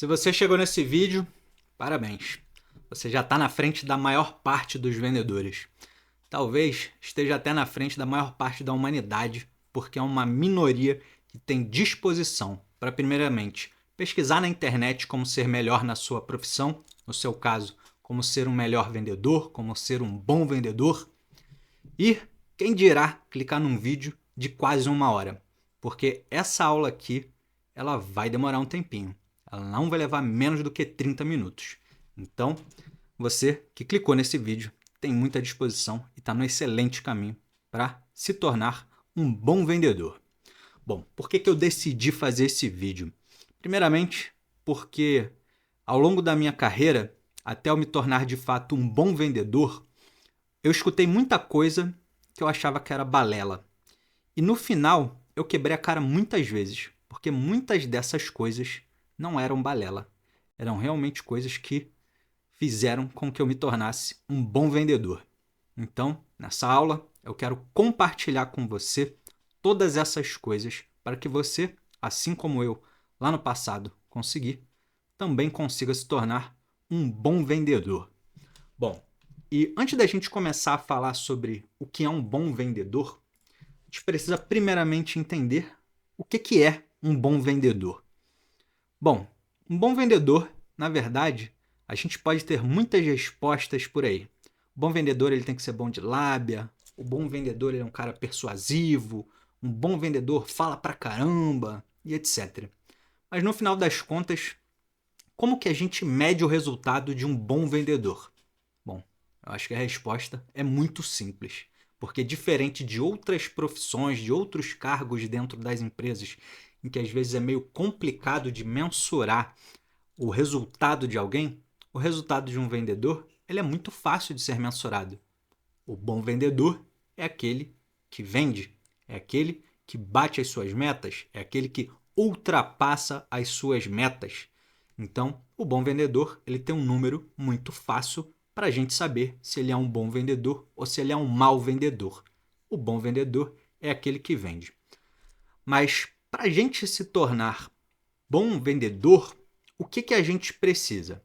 Se você chegou nesse vídeo, parabéns. Você já está na frente da maior parte dos vendedores. Talvez esteja até na frente da maior parte da humanidade, porque é uma minoria que tem disposição para, primeiramente, pesquisar na internet como ser melhor na sua profissão, no seu caso, como ser um melhor vendedor, como ser um bom vendedor, e, quem dirá, clicar num vídeo de quase 1 hora, porque essa aula aqui ela vai demorar um tempinho. Ela não vai levar menos do que 30 minutos. Então, você que clicou nesse vídeo tem muita disposição e está no excelente caminho para se tornar um bom vendedor. Bom, por que eu decidi fazer esse vídeo? Primeiramente, porque ao longo da minha carreira, até eu me tornar de fato um bom vendedor, eu escutei muita coisa que eu achava que era balela. E no final, eu quebrei a cara muitas vezes, porque muitas dessas coisas não eram balela. Eram realmente coisas que fizeram com que eu me tornasse um bom vendedor. Então, nessa aula, eu quero compartilhar com você todas essas coisas para que você, assim como eu lá no passado consegui, também consiga se tornar um bom vendedor. Bom, e antes da gente começar a falar sobre o que é um bom vendedor, a gente precisa primeiramente entender o que é um bom vendedor. Bom, um bom vendedor, na verdade, a gente pode ter muitas respostas por aí. O bom vendedor ele tem que ser bom de lábia, o bom vendedor ele é um cara persuasivo, um bom vendedor fala pra caramba e etc. Mas no final das contas, como que a gente mede o resultado de um bom vendedor? Bom, eu acho que a resposta é muito simples. Porque diferente de outras profissões, de outros cargos dentro das empresas, em que às vezes é meio complicado de mensurar o resultado de alguém, o resultado de um vendedor ele é muito fácil de ser mensurado. O bom vendedor é aquele que vende, é aquele que bate as suas metas, é aquele que ultrapassa as suas metas. Então, o bom vendedor ele tem um número muito fácil para a gente saber se ele é um bom vendedor ou se ele é um mau vendedor. O bom vendedor é aquele que vende. Mas para a gente se tornar bom vendedor, o que a gente precisa?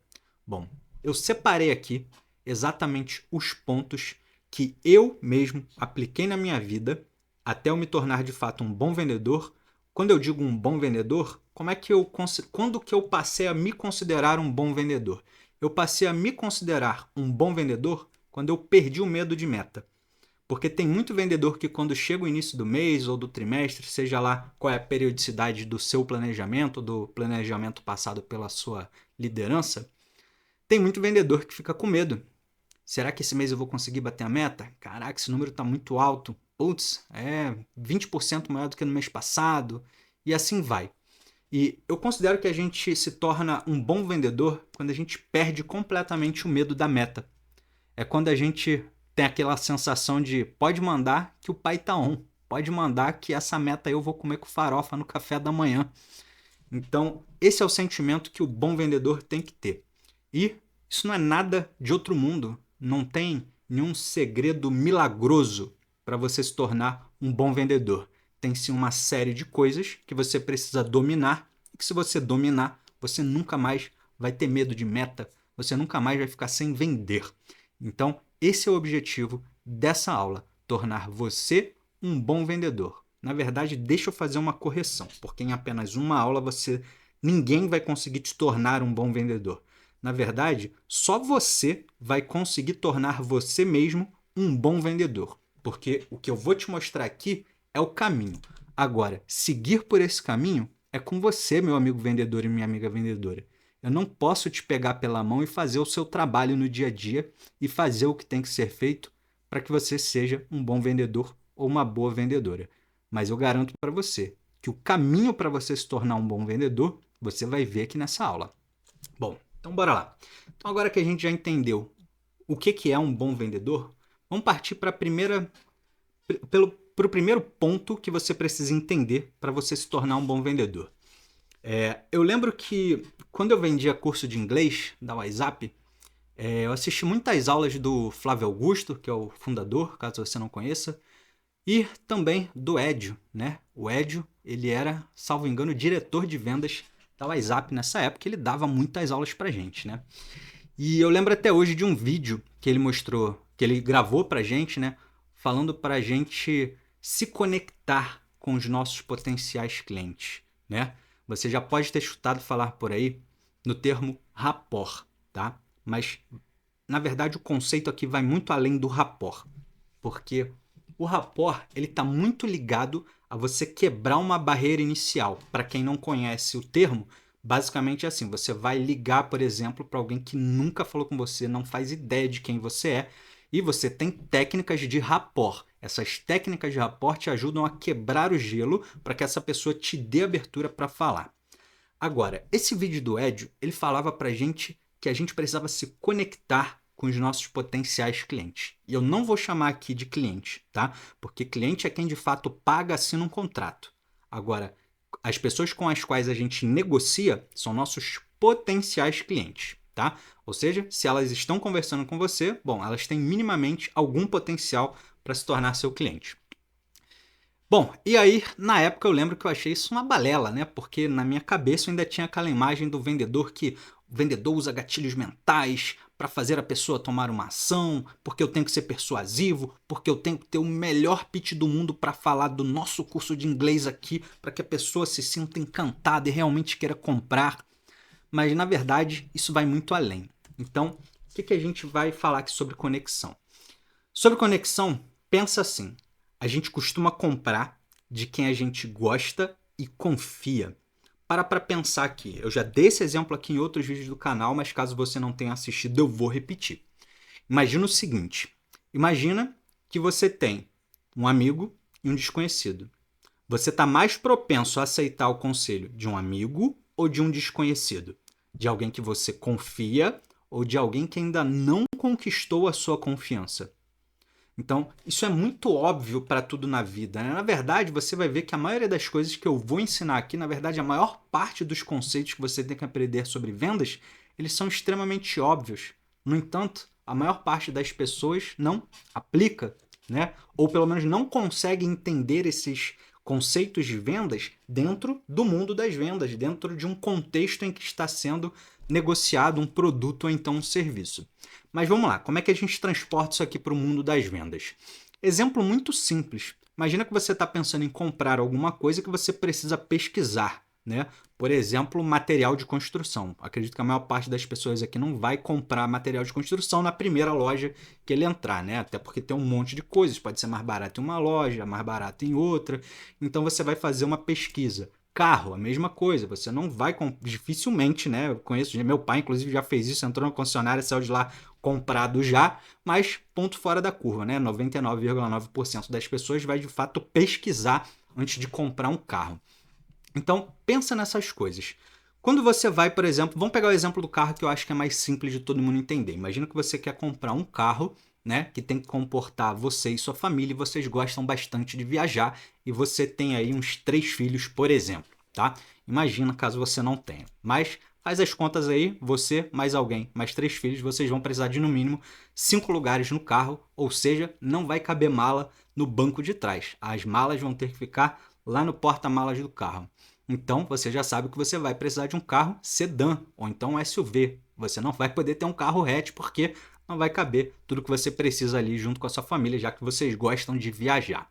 Bom, eu separei aqui exatamente os pontos que eu mesmo apliquei na minha vida até eu me tornar de fato um bom vendedor. Quando eu digo um bom vendedor, quando que eu passei a me considerar um bom vendedor? Eu passei a me considerar um bom vendedor quando eu perdi o medo de meta. Porque tem muito vendedor que quando chega o início do mês ou do trimestre, seja lá qual é a periodicidade do seu planejamento, do planejamento passado pela sua liderança, tem muito vendedor que fica com medo. Será que esse mês eu vou conseguir bater a meta? Caraca, esse número está muito alto. Putz, é 20% maior do que no mês passado. E assim vai. E eu considero que a gente se torna um bom vendedor quando a gente perde completamente o medo da meta. É quando a gente tem aquela sensação de pode mandar que o pai tá on. Pode mandar que essa meta eu vou comer com farofa no café da manhã. Então, esse é o sentimento que o bom vendedor tem que ter. E isso não é nada de outro mundo. Não tem nenhum segredo milagroso para você se tornar um bom vendedor. Tem sim uma série de coisas que você precisa dominar e que se você dominar, você nunca mais vai ter medo de meta, você nunca mais vai ficar sem vender. Então, esse é o objetivo dessa aula, tornar você um bom vendedor. Na verdade, deixa eu fazer uma correção, porque em apenas uma aula ninguém vai conseguir te tornar um bom vendedor. Na verdade, só você vai conseguir tornar você mesmo um bom vendedor, porque o que eu vou te mostrar aqui é o caminho. Agora, seguir por esse caminho é com você, meu amigo vendedor e minha amiga vendedora. Eu não posso te pegar pela mão e fazer o seu trabalho no dia a dia e fazer o que tem que ser feito para que você seja um bom vendedor ou uma boa vendedora. Mas eu garanto para você que o caminho para você se tornar um bom vendedor, você vai ver aqui nessa aula. Bom, então bora lá. Então agora que a gente já entendeu o que é um bom vendedor, vamos partir para o primeiro ponto que você precisa entender para você se tornar um bom vendedor. Eu lembro que quando eu vendia curso de inglês da WhatsApp, eu assisti muitas aulas do Flávio Augusto, que é o fundador, caso você não conheça, e também do Edio, né? O Edio, ele era, salvo engano, diretor de vendas da WhatsApp nessa época, ele dava muitas aulas pra gente, né? E eu lembro até hoje de um vídeo que ele mostrou, que ele gravou pra gente, né? Falando pra gente se conectar com os nossos potenciais clientes, né? Você já pode ter escutado falar por aí no termo rapport, tá? Mas, na verdade, o conceito aqui vai muito além do rapport, porque o rapport ele está muito ligado a você quebrar uma barreira inicial. Para quem não conhece o termo, basicamente é assim: você vai ligar, por exemplo, para alguém que nunca falou com você, não faz ideia de quem você é, e você tem técnicas de rapport. Essas técnicas de rapport te ajudam a quebrar o gelo para que essa pessoa te dê abertura para falar. Agora, esse vídeo do Edio, ele falava pra gente que a gente precisava se conectar com os nossos potenciais clientes. E eu não vou chamar aqui de cliente, tá? Porque cliente é quem de fato paga, assina um contrato. Agora, as pessoas com as quais a gente negocia são nossos potenciais clientes, tá? Ou seja, se elas estão conversando com você, bom, elas têm minimamente algum potencial para se tornar seu cliente. Bom, e aí, na época eu lembro que eu achei isso uma balela, né? Porque na minha cabeça eu ainda tinha aquela imagem do vendedor que o vendedor usa gatilhos mentais para fazer a pessoa tomar uma ação, porque eu tenho que ser persuasivo, porque eu tenho que ter o melhor pitch do mundo para falar do nosso curso de inglês aqui, para que a pessoa se sinta encantada e realmente queira comprar. Mas na verdade, isso vai muito além. Então, o que a gente vai falar aqui sobre conexão? Sobre conexão, pensa assim: a gente costuma comprar de quem a gente gosta e confia. Para pensar aqui. Eu já dei esse exemplo aqui em outros vídeos do canal, mas caso você não tenha assistido, eu vou repetir. Imagina o seguinte: imagina que você tem um amigo e um desconhecido. Você está mais propenso a aceitar o conselho de um amigo ou de um desconhecido? De alguém que você confia ou de alguém que ainda não conquistou a sua confiança? Então, isso é muito óbvio para tudo na vida, né? Na verdade, você vai ver que a maioria das coisas que eu vou ensinar aqui, na verdade, a maior parte dos conceitos que você tem que aprender sobre vendas, eles são extremamente óbvios. No entanto, a maior parte das pessoas não aplica, né? Ou pelo menos não consegue entender esses conceitos de vendas dentro do mundo das vendas, dentro de um contexto em que está sendo negociado um produto ou então um serviço. Mas vamos lá, como é que a gente transporta isso aqui para o mundo das vendas? Exemplo muito simples. Imagina que você está pensando em comprar alguma coisa que você precisa pesquisar, né? Por exemplo, material de construção. Acredito que a maior parte das pessoas aqui não vai comprar material de construção na primeira loja que ele entrar, né? Até porque tem um monte de coisas. Pode ser mais barato em uma loja, mais barato em outra. Então você vai fazer uma pesquisa. Carro, a mesma coisa. Você não vai, dificilmente, né? Eu conheço, meu pai inclusive já fez isso, entrou na concessionária, saiu de lá comprado já, mas ponto fora da curva, né? 99,9% das pessoas vai de fato pesquisar antes de comprar um carro. Então, pensa nessas coisas. Quando você vai, por exemplo, vamos pegar o exemplo do carro que eu acho que é mais simples de todo mundo entender. Imagina que você quer comprar um carro, né, que tem que comportar você e sua família, e vocês gostam bastante de viajar, e você tem aí uns 3 filhos, por exemplo, tá? Imagina caso você não tenha. Mas faz as contas aí, você mais alguém, mais 3 filhos, vocês vão precisar de no mínimo 5 lugares no carro, ou seja, não vai caber mala no banco de trás. As malas vão ter que ficar lá no porta-malas do carro. Então, você já sabe que você vai precisar de um carro sedã ou então um SUV. Você não vai poder ter um carro hatch porque não vai caber tudo que você precisa ali junto com a sua família, já que vocês gostam de viajar.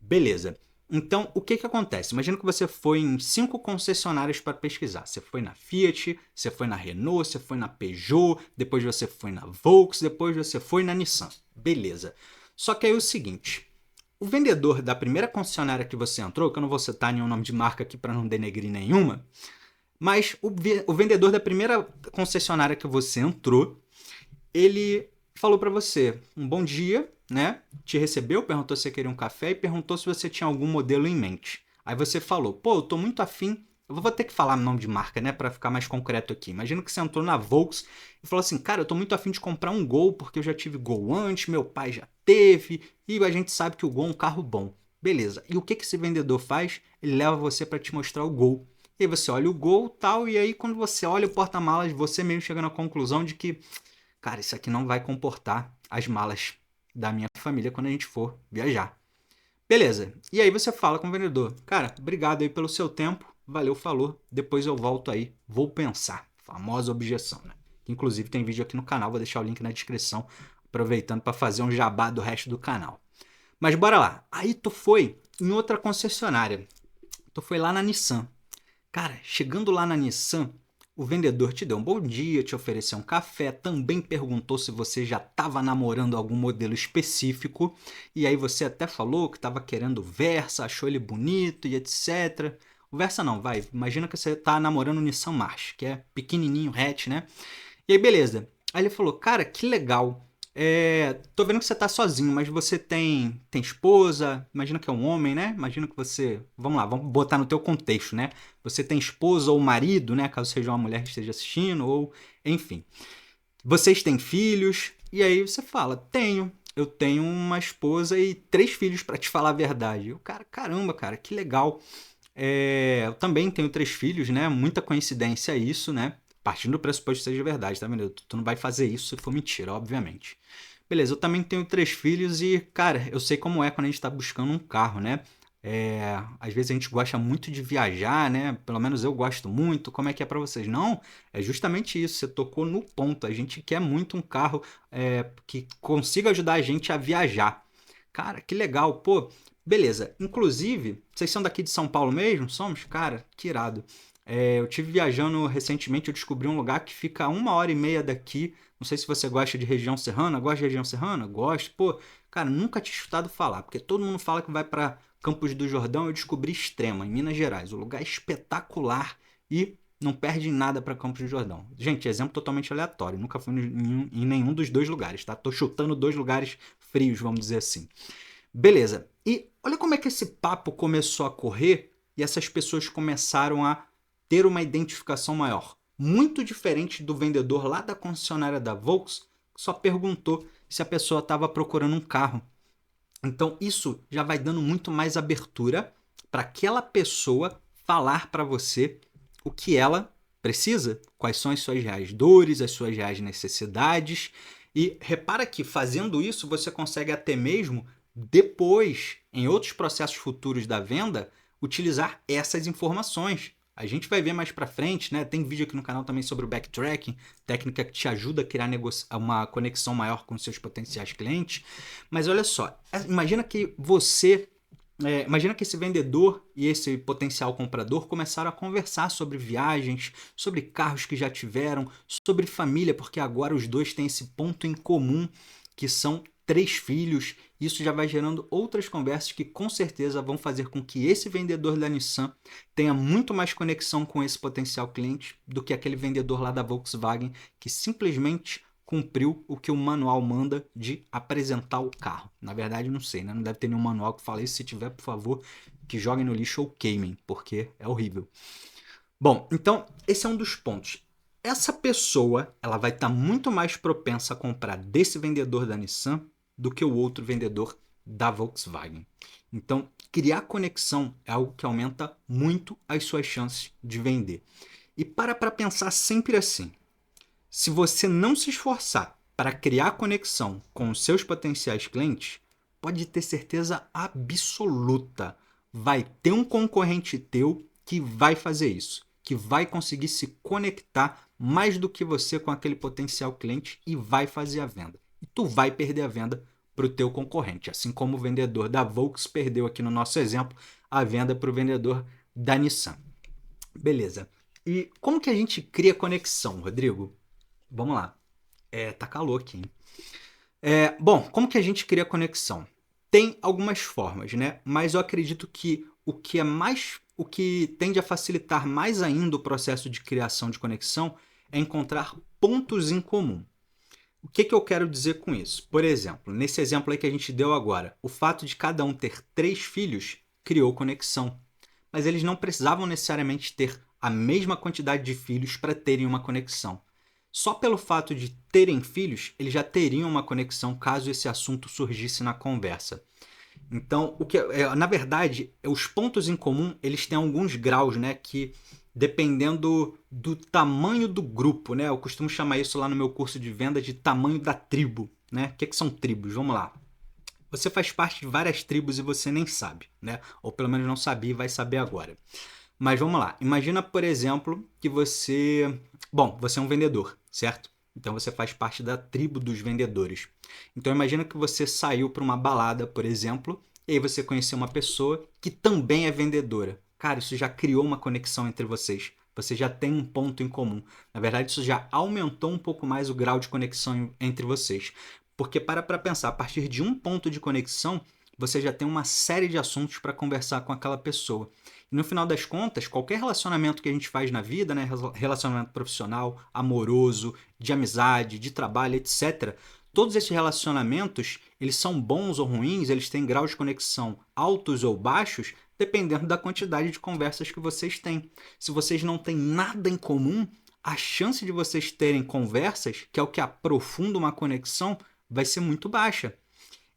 Beleza. Então, o que acontece? Imagina que você foi em 5 concessionárias para pesquisar. Você foi na Fiat, você foi na Renault, você foi na Peugeot, depois você foi na Volks, depois você foi na Nissan. Beleza. Só que aí é o seguinte: o vendedor da primeira concessionária que você entrou, que eu não vou citar nenhum nome de marca aqui para não denegrir nenhuma, mas o vendedor da primeira concessionária que você entrou, ele falou para você um bom dia, né? Te recebeu, perguntou se você queria um café e perguntou se você tinha algum modelo em mente. Aí você falou: pô, eu tô muito afim. Eu vou ter que falar nome de marca, né, para ficar mais concreto aqui. Imagina que você entrou na Volks e falou assim: cara, eu tô muito afim de comprar um Gol porque eu já tive Gol antes, meu pai já teve e a gente sabe que o Gol é um carro bom. Beleza. E o que esse vendedor faz? Ele leva você para te mostrar o Gol. E aí você olha o Gol, tal, e aí quando você olha o porta-malas, você mesmo chega na conclusão de que, cara, isso aqui não vai comportar as malas da minha família quando a gente for viajar. Beleza. E aí você fala com o vendedor: cara, obrigado aí pelo seu tempo, valeu, falou, depois eu volto aí, vou pensar. Famosa objeção, né? Inclusive tem vídeo aqui no canal, vou deixar o link na descrição, aproveitando para fazer um jabá do resto do canal. Mas bora lá. Aí tu foi em outra concessionária. Tu foi lá na Nissan. Cara, chegando lá na Nissan, o vendedor te deu um bom dia, te ofereceu um café, também perguntou se você já estava namorando algum modelo específico, e aí você até falou que estava querendo o Versa, achou ele bonito e etc. O Versa não, vai, imagina que você está namorando o Nissan March, que é pequenininho, hatch, né? E aí beleza. Aí ele falou, cara, que legal. Tô vendo que você tá sozinho, mas você tem esposa, imagina que é um homem, né? Imagina que você. Vamos lá, vamos botar no teu contexto, né? Você tem esposa ou marido, né? Caso seja uma mulher que esteja assistindo, ou enfim. Vocês têm filhos, e aí você fala, tenho. Eu tenho uma esposa e 3 filhos, pra te falar a verdade. E o cara, caramba, cara, que legal. Eu também tenho 3 filhos, né? Muita coincidência isso, né? Partindo do pressuposto que seja verdade, tá vendo? Tu não vai fazer isso se for mentira, obviamente. Beleza, eu também tenho 3 filhos e, cara, eu sei como é quando a gente tá buscando um carro, né? Às vezes a gente gosta muito de viajar, né? Pelo menos eu gosto muito. Como é que é pra vocês? Não, é justamente isso. Você tocou no ponto. A gente quer muito um carro que consiga ajudar a gente a viajar. Cara, que legal. Pô, beleza. Inclusive, vocês são daqui de São Paulo mesmo? Somos? Cara, que irado. Eu tive viajando recentemente, eu descobri um lugar que fica a 1h30 daqui. Não sei se você gosta de região serrana. Gosta de região serrana? Gosto. Pô, cara, nunca tinha escutado falar, porque todo mundo fala que vai para Campos do Jordão. Eu descobri Extrema, em Minas Gerais. O lugar é espetacular e não perde em nada para Campos do Jordão. Gente, exemplo totalmente aleatório. Nunca fui em nenhum dos 2 lugares, tá? Tô chutando 2 lugares frios, vamos dizer assim. Beleza. E olha como é que esse papo começou a correr e essas pessoas começaram a ter uma identificação maior. Muito diferente do vendedor lá da concessionária da Volks, que só perguntou se a pessoa estava procurando um carro. Então isso já vai dando muito mais abertura para aquela pessoa falar para você o que ela precisa, quais são as suas reais dores, as suas reais necessidades. E repara que fazendo isso você consegue até mesmo depois, em outros processos futuros da venda, utilizar essas informações. A gente vai ver mais para frente, né? Tem vídeo aqui no canal também sobre o backtracking, técnica que te ajuda a criar uma conexão maior com seus potenciais clientes. Mas olha só, imagina que imagina que esse vendedor e esse potencial comprador começaram a conversar sobre viagens, sobre carros que já tiveram, sobre família, porque agora os dois têm esse ponto em comum, que são 3 filhos. Isso já vai gerando outras conversas que com certeza vão fazer com que esse vendedor da Nissan tenha muito mais conexão com esse potencial cliente do que aquele vendedor lá da Volkswagen que simplesmente cumpriu o que o manual manda de apresentar o carro. Na verdade, não sei, né? Não deve ter nenhum manual que fale isso. Se tiver, por favor, que joguem no lixo ou queimem, porque é horrível. Bom, então esse é um dos pontos. Essa pessoa, ela vai estar muito mais propensa a comprar desse vendedor da Nissan do que o outro vendedor da Volkswagen. Então, criar conexão é algo que aumenta muito as suas chances de vender. E para pensar sempre assim. Se você não se esforçar para criar conexão com os seus potenciais clientes, pode ter certeza absoluta, vai ter um concorrente teu que vai fazer isso, que vai conseguir se conectar mais do que você com aquele potencial cliente e vai fazer a venda. E tu vai perder a venda para o teu concorrente, assim como o vendedor da Volks perdeu aqui no nosso exemplo a venda para o vendedor da Nissan. Beleza. E como que a gente cria conexão, Rodrigo? Vamos lá. Tá calor aqui, hein? Bom, como que a gente cria conexão? Tem algumas formas, né? Mas eu acredito que o que tende a facilitar mais ainda o processo de criação de conexão é encontrar pontos em comum. O que eu quero dizer com isso? Por exemplo, nesse exemplo aí que a gente deu agora, o fato de cada um ter 3 filhos criou conexão. Mas eles não precisavam necessariamente ter a mesma quantidade de filhos para terem uma conexão. Só pelo fato de terem filhos, eles já teriam uma conexão caso esse assunto surgisse na conversa. Então, na verdade, os pontos em comum, eles têm alguns graus, né, que dependendo do tamanho do grupo, né, eu costumo chamar isso lá no meu curso de venda de tamanho da tribo, né? O que são tribos? Vamos lá. Você faz parte de várias tribos e você nem sabe, né? Ou pelo menos não sabia e vai saber agora. Mas vamos lá. Imagina, por exemplo, que você... Bom, você é um vendedor, certo? Então você faz parte da tribo dos vendedores. Então imagina que você saiu para uma balada, por exemplo, e aí você conheceu uma pessoa que também é vendedora. Cara, isso já criou uma conexão entre vocês. Você já tem um ponto em comum. Na verdade, isso já aumentou um pouco mais o grau de conexão entre vocês. Porque para pensar, a partir de um ponto de conexão, você já tem uma série de assuntos para conversar com aquela pessoa. E no final das contas, qualquer relacionamento que a gente faz na vida, né, relacionamento profissional, amoroso, de amizade, de trabalho, etc., todos esses relacionamentos, eles são bons ou ruins, eles têm graus de conexão altos ou baixos, dependendo da quantidade de conversas que vocês têm. Se vocês não têm nada em comum, a chance de vocês terem conversas, que é o que aprofunda uma conexão, vai ser muito baixa.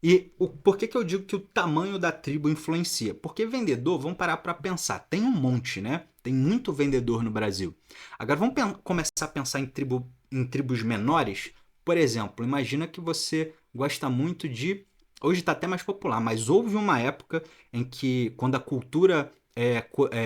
E por que eu digo que o tamanho da tribo influencia? Porque vendedor, vamos parar para pensar, tem um monte, né? Tem muito vendedor no Brasil. Agora vamos começar a pensar em tribos menores. Por exemplo, imagina que você gosta muito de... Hoje está até mais popular, mas houve uma época em que, quando a cultura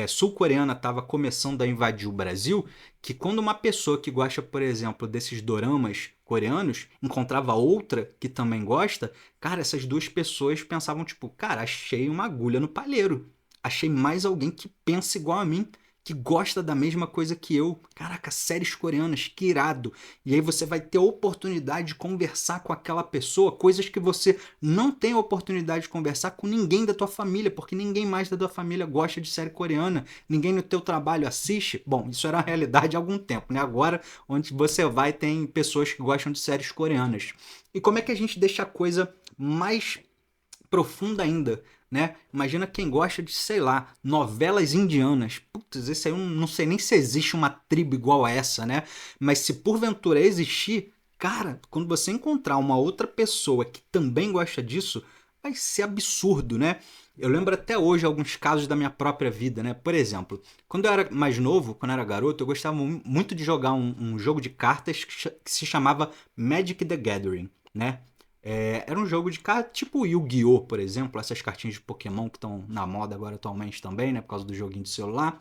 sul-coreana estava começando a invadir o Brasil, que quando uma pessoa que gosta, por exemplo, desses doramas coreanos, encontrava outra que também gosta, cara, essas duas pessoas pensavam tipo, cara, achei uma agulha no palheiro. Achei mais alguém que pensa igual a mim, que gosta da mesma coisa que eu. Caraca, séries coreanas, que irado. E aí você vai ter a oportunidade de conversar com aquela pessoa, coisas que você não tem a oportunidade de conversar com ninguém da tua família, porque ninguém mais da tua família gosta de série coreana, ninguém no teu trabalho assiste. Bom, isso era a realidade há algum tempo, né? Agora, onde você vai, tem pessoas que gostam de séries coreanas. E como é que a gente deixa a coisa mais profunda ainda, né? Imagina quem gosta de, sei lá, novelas indianas. Putz, esse aí eu não sei nem se existe uma tribo igual a essa, né? Mas se porventura existir, cara, quando você encontrar uma outra pessoa que também gosta disso, vai ser absurdo, né? Eu lembro até hoje alguns casos da minha própria vida, né? Por exemplo, quando eu era mais novo, quando eu era garoto, eu gostava muito de jogar um jogo de cartas que se chamava Magic the Gathering, né? Era um jogo de cartas tipo Yu-Gi-Oh!, por exemplo, essas cartinhas de Pokémon que estão na moda agora atualmente também, né? Por causa do joguinho de celular.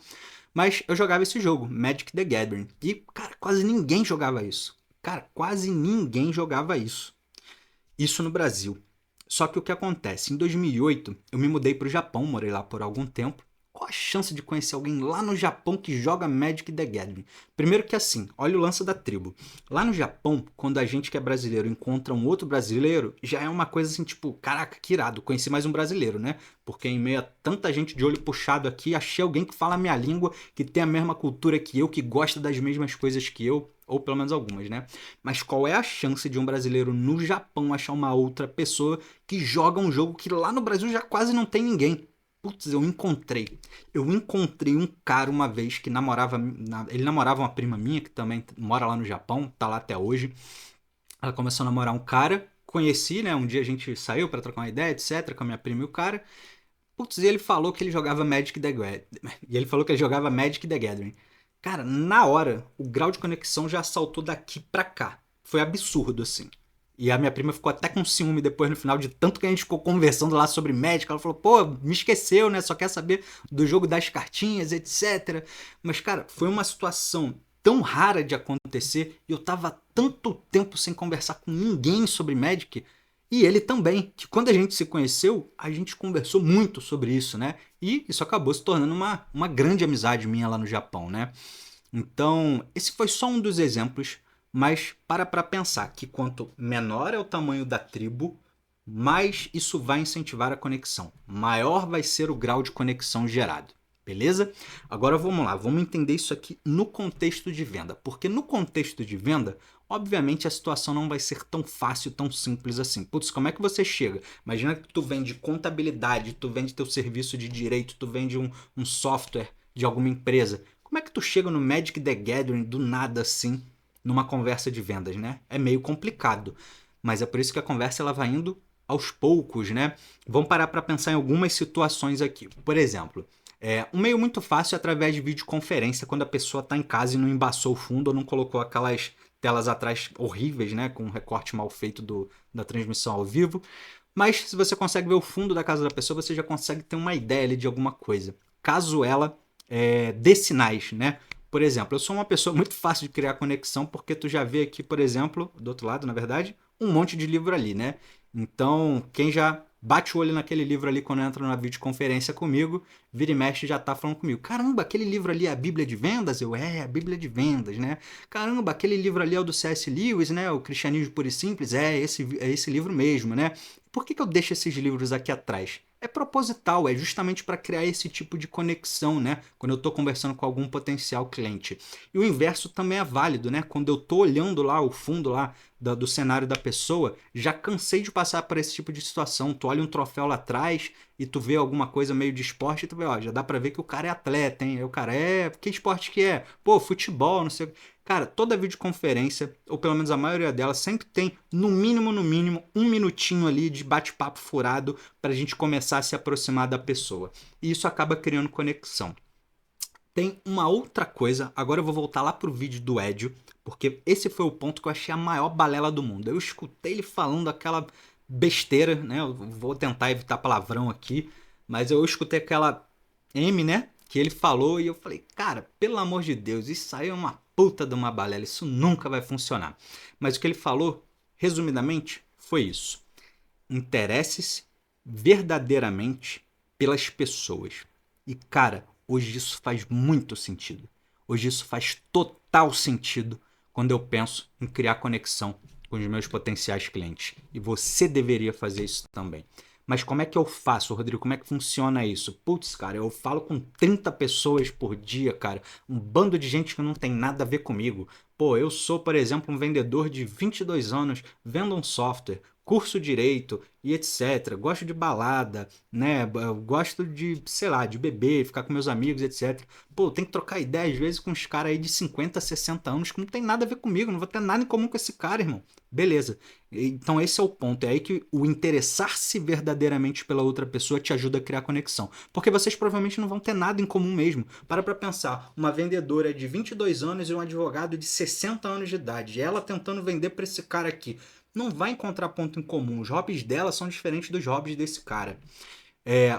Mas eu jogava esse jogo, Magic the Gathering. E, cara, quase ninguém jogava isso. Cara, quase ninguém jogava isso. Isso no Brasil. Só que o que acontece? Em 2008, eu me mudei para o Japão, morei lá por algum tempo. Qual a chance de conhecer alguém lá no Japão que joga Magic the Gathering? Primeiro que assim, olha o lance da tribo. Lá no Japão, quando a gente que é brasileiro encontra um outro brasileiro, já é uma coisa assim, tipo, caraca, que irado, conheci mais um brasileiro, né? Porque em meio a tanta gente de olho puxado aqui, achei alguém que fala a minha língua, que tem a mesma cultura que eu, que gosta das mesmas coisas que eu, ou pelo menos algumas, né? Mas qual é a chance de um brasileiro no Japão achar uma outra pessoa que joga um jogo que lá no Brasil já quase não tem ninguém? Putz, eu encontrei. Eu encontrei um cara uma vez que namorava. Ele namorava uma prima minha, que também mora lá no Japão, tá lá até hoje. Ela começou a namorar um cara, conheci, né? Um dia a gente saiu pra trocar uma ideia, etc., com a minha prima e o cara. Putz, e ele falou que ele jogava Magic the Gathering. E ele falou que ele jogava Magic the Gathering. Cara, na hora, o grau de conexão já saltou daqui pra cá. Foi absurdo, assim. E a minha prima ficou até com ciúme depois no final, de tanto que a gente ficou conversando lá sobre Magic. Ela falou, pô, me esqueceu, né? Só quer saber do jogo das cartinhas, etc. Mas, cara, foi uma situação tão rara de acontecer e eu tava tanto tempo sem conversar com ninguém sobre Magic. E ele também, que quando a gente se conheceu, a gente conversou muito sobre isso, né? E isso acabou se tornando uma grande amizade minha lá no Japão, né? Então, esse foi só um dos exemplos, mas para pensar que quanto menor é o tamanho da tribo, mais isso vai incentivar a conexão. Maior vai ser o grau de conexão gerado. Beleza? Agora vamos lá, vamos entender isso aqui no contexto de venda. Porque no contexto de venda, obviamente a situação não vai ser tão fácil, tão simples assim. Putz, como é que você chega? Imagina que tu vende contabilidade, tu vende teu serviço de direito, tu vende um software de alguma empresa. Como é que tu chega no Magic the Gathering do nada assim, numa conversa de vendas, né? É meio complicado. Mas é por isso que a conversa ela vai indo aos poucos, né? Vamos parar para pensar em algumas situações aqui. Por exemplo, um meio muito fácil é através de videoconferência, quando a pessoa está em casa e não embaçou o fundo ou não colocou aquelas telas atrás horríveis, né? Com um recorte mal feito da transmissão ao vivo. Mas se você consegue ver o fundo da casa da pessoa, você já consegue ter uma ideia ali de alguma coisa. Caso ela dê sinais, né? Por exemplo, eu sou uma pessoa muito fácil de criar conexão porque tu já vê aqui, por exemplo, do outro lado, na verdade, um monte de livro ali, né? Então, quem já bate o olho naquele livro ali quando entra numa videoconferência comigo, vira e mexe já tá falando comigo. Caramba, aquele livro ali é a Bíblia de Vendas? A Bíblia de Vendas, né? Caramba, aquele livro ali é o do C.S. Lewis, né? O Cristianismo Puro e Simples? É esse livro mesmo, né? Por que eu deixo esses livros aqui atrás? É proposital, é justamente para criar esse tipo de conexão, né? Quando eu estou conversando com algum potencial cliente. E o inverso também é válido, né? Quando eu estou olhando lá o fundo lá do cenário da pessoa, já cansei de passar por esse tipo de situação. Tu olha um troféu lá atrás e tu vê alguma coisa meio de esporte e tu vê, ó, já dá para ver que o cara é atleta, hein? Aí o cara que esporte que é? Pô, futebol, não sei o que. Cara, toda videoconferência, ou pelo menos a maioria delas, sempre tem, no mínimo, um minutinho ali de bate-papo furado para a gente começar a se aproximar da pessoa. E isso acaba criando conexão. Tem uma outra coisa, agora eu vou voltar lá pro vídeo do Edio, porque esse foi o ponto que eu achei a maior balela do mundo. Eu escutei ele falando aquela besteira, né? Eu vou tentar evitar palavrão aqui, mas eu escutei aquela M, né? Que ele falou e eu falei, cara, pelo amor de Deus, isso aí é uma puta de uma balela, isso nunca vai funcionar. Mas o que ele falou, resumidamente, foi isso. Interesse-se verdadeiramente pelas pessoas. E cara, hoje isso faz muito sentido. Hoje isso faz total sentido quando eu penso em criar conexão com os meus potenciais clientes. E você deveria fazer isso também. Mas como é que eu faço, Rodrigo? Como é que funciona isso? Putz, cara, eu falo com 30 pessoas por dia, cara. Um bando de gente que não tem nada a ver comigo. Pô, eu sou, por exemplo, um vendedor de 22 anos, vendo um software, curso direito e etc. Gosto de balada, né? Eu gosto de, sei lá, de beber, ficar com meus amigos, etc. Pô, tem que trocar ideia às vezes com uns caras aí de 50, 60 anos que não tem nada a ver comigo, não vou ter nada em comum com esse cara, irmão. Beleza. Então esse é o ponto. É aí que o interessar-se verdadeiramente pela outra pessoa te ajuda a criar conexão. Porque vocês provavelmente não vão ter nada em comum mesmo. Para pra pensar. Uma vendedora de 22 anos e um advogado de 60 anos de idade. E ela tentando vender para esse cara aqui. Não vai encontrar ponto em comum. Os hobbies dela são diferentes dos hobbies desse cara.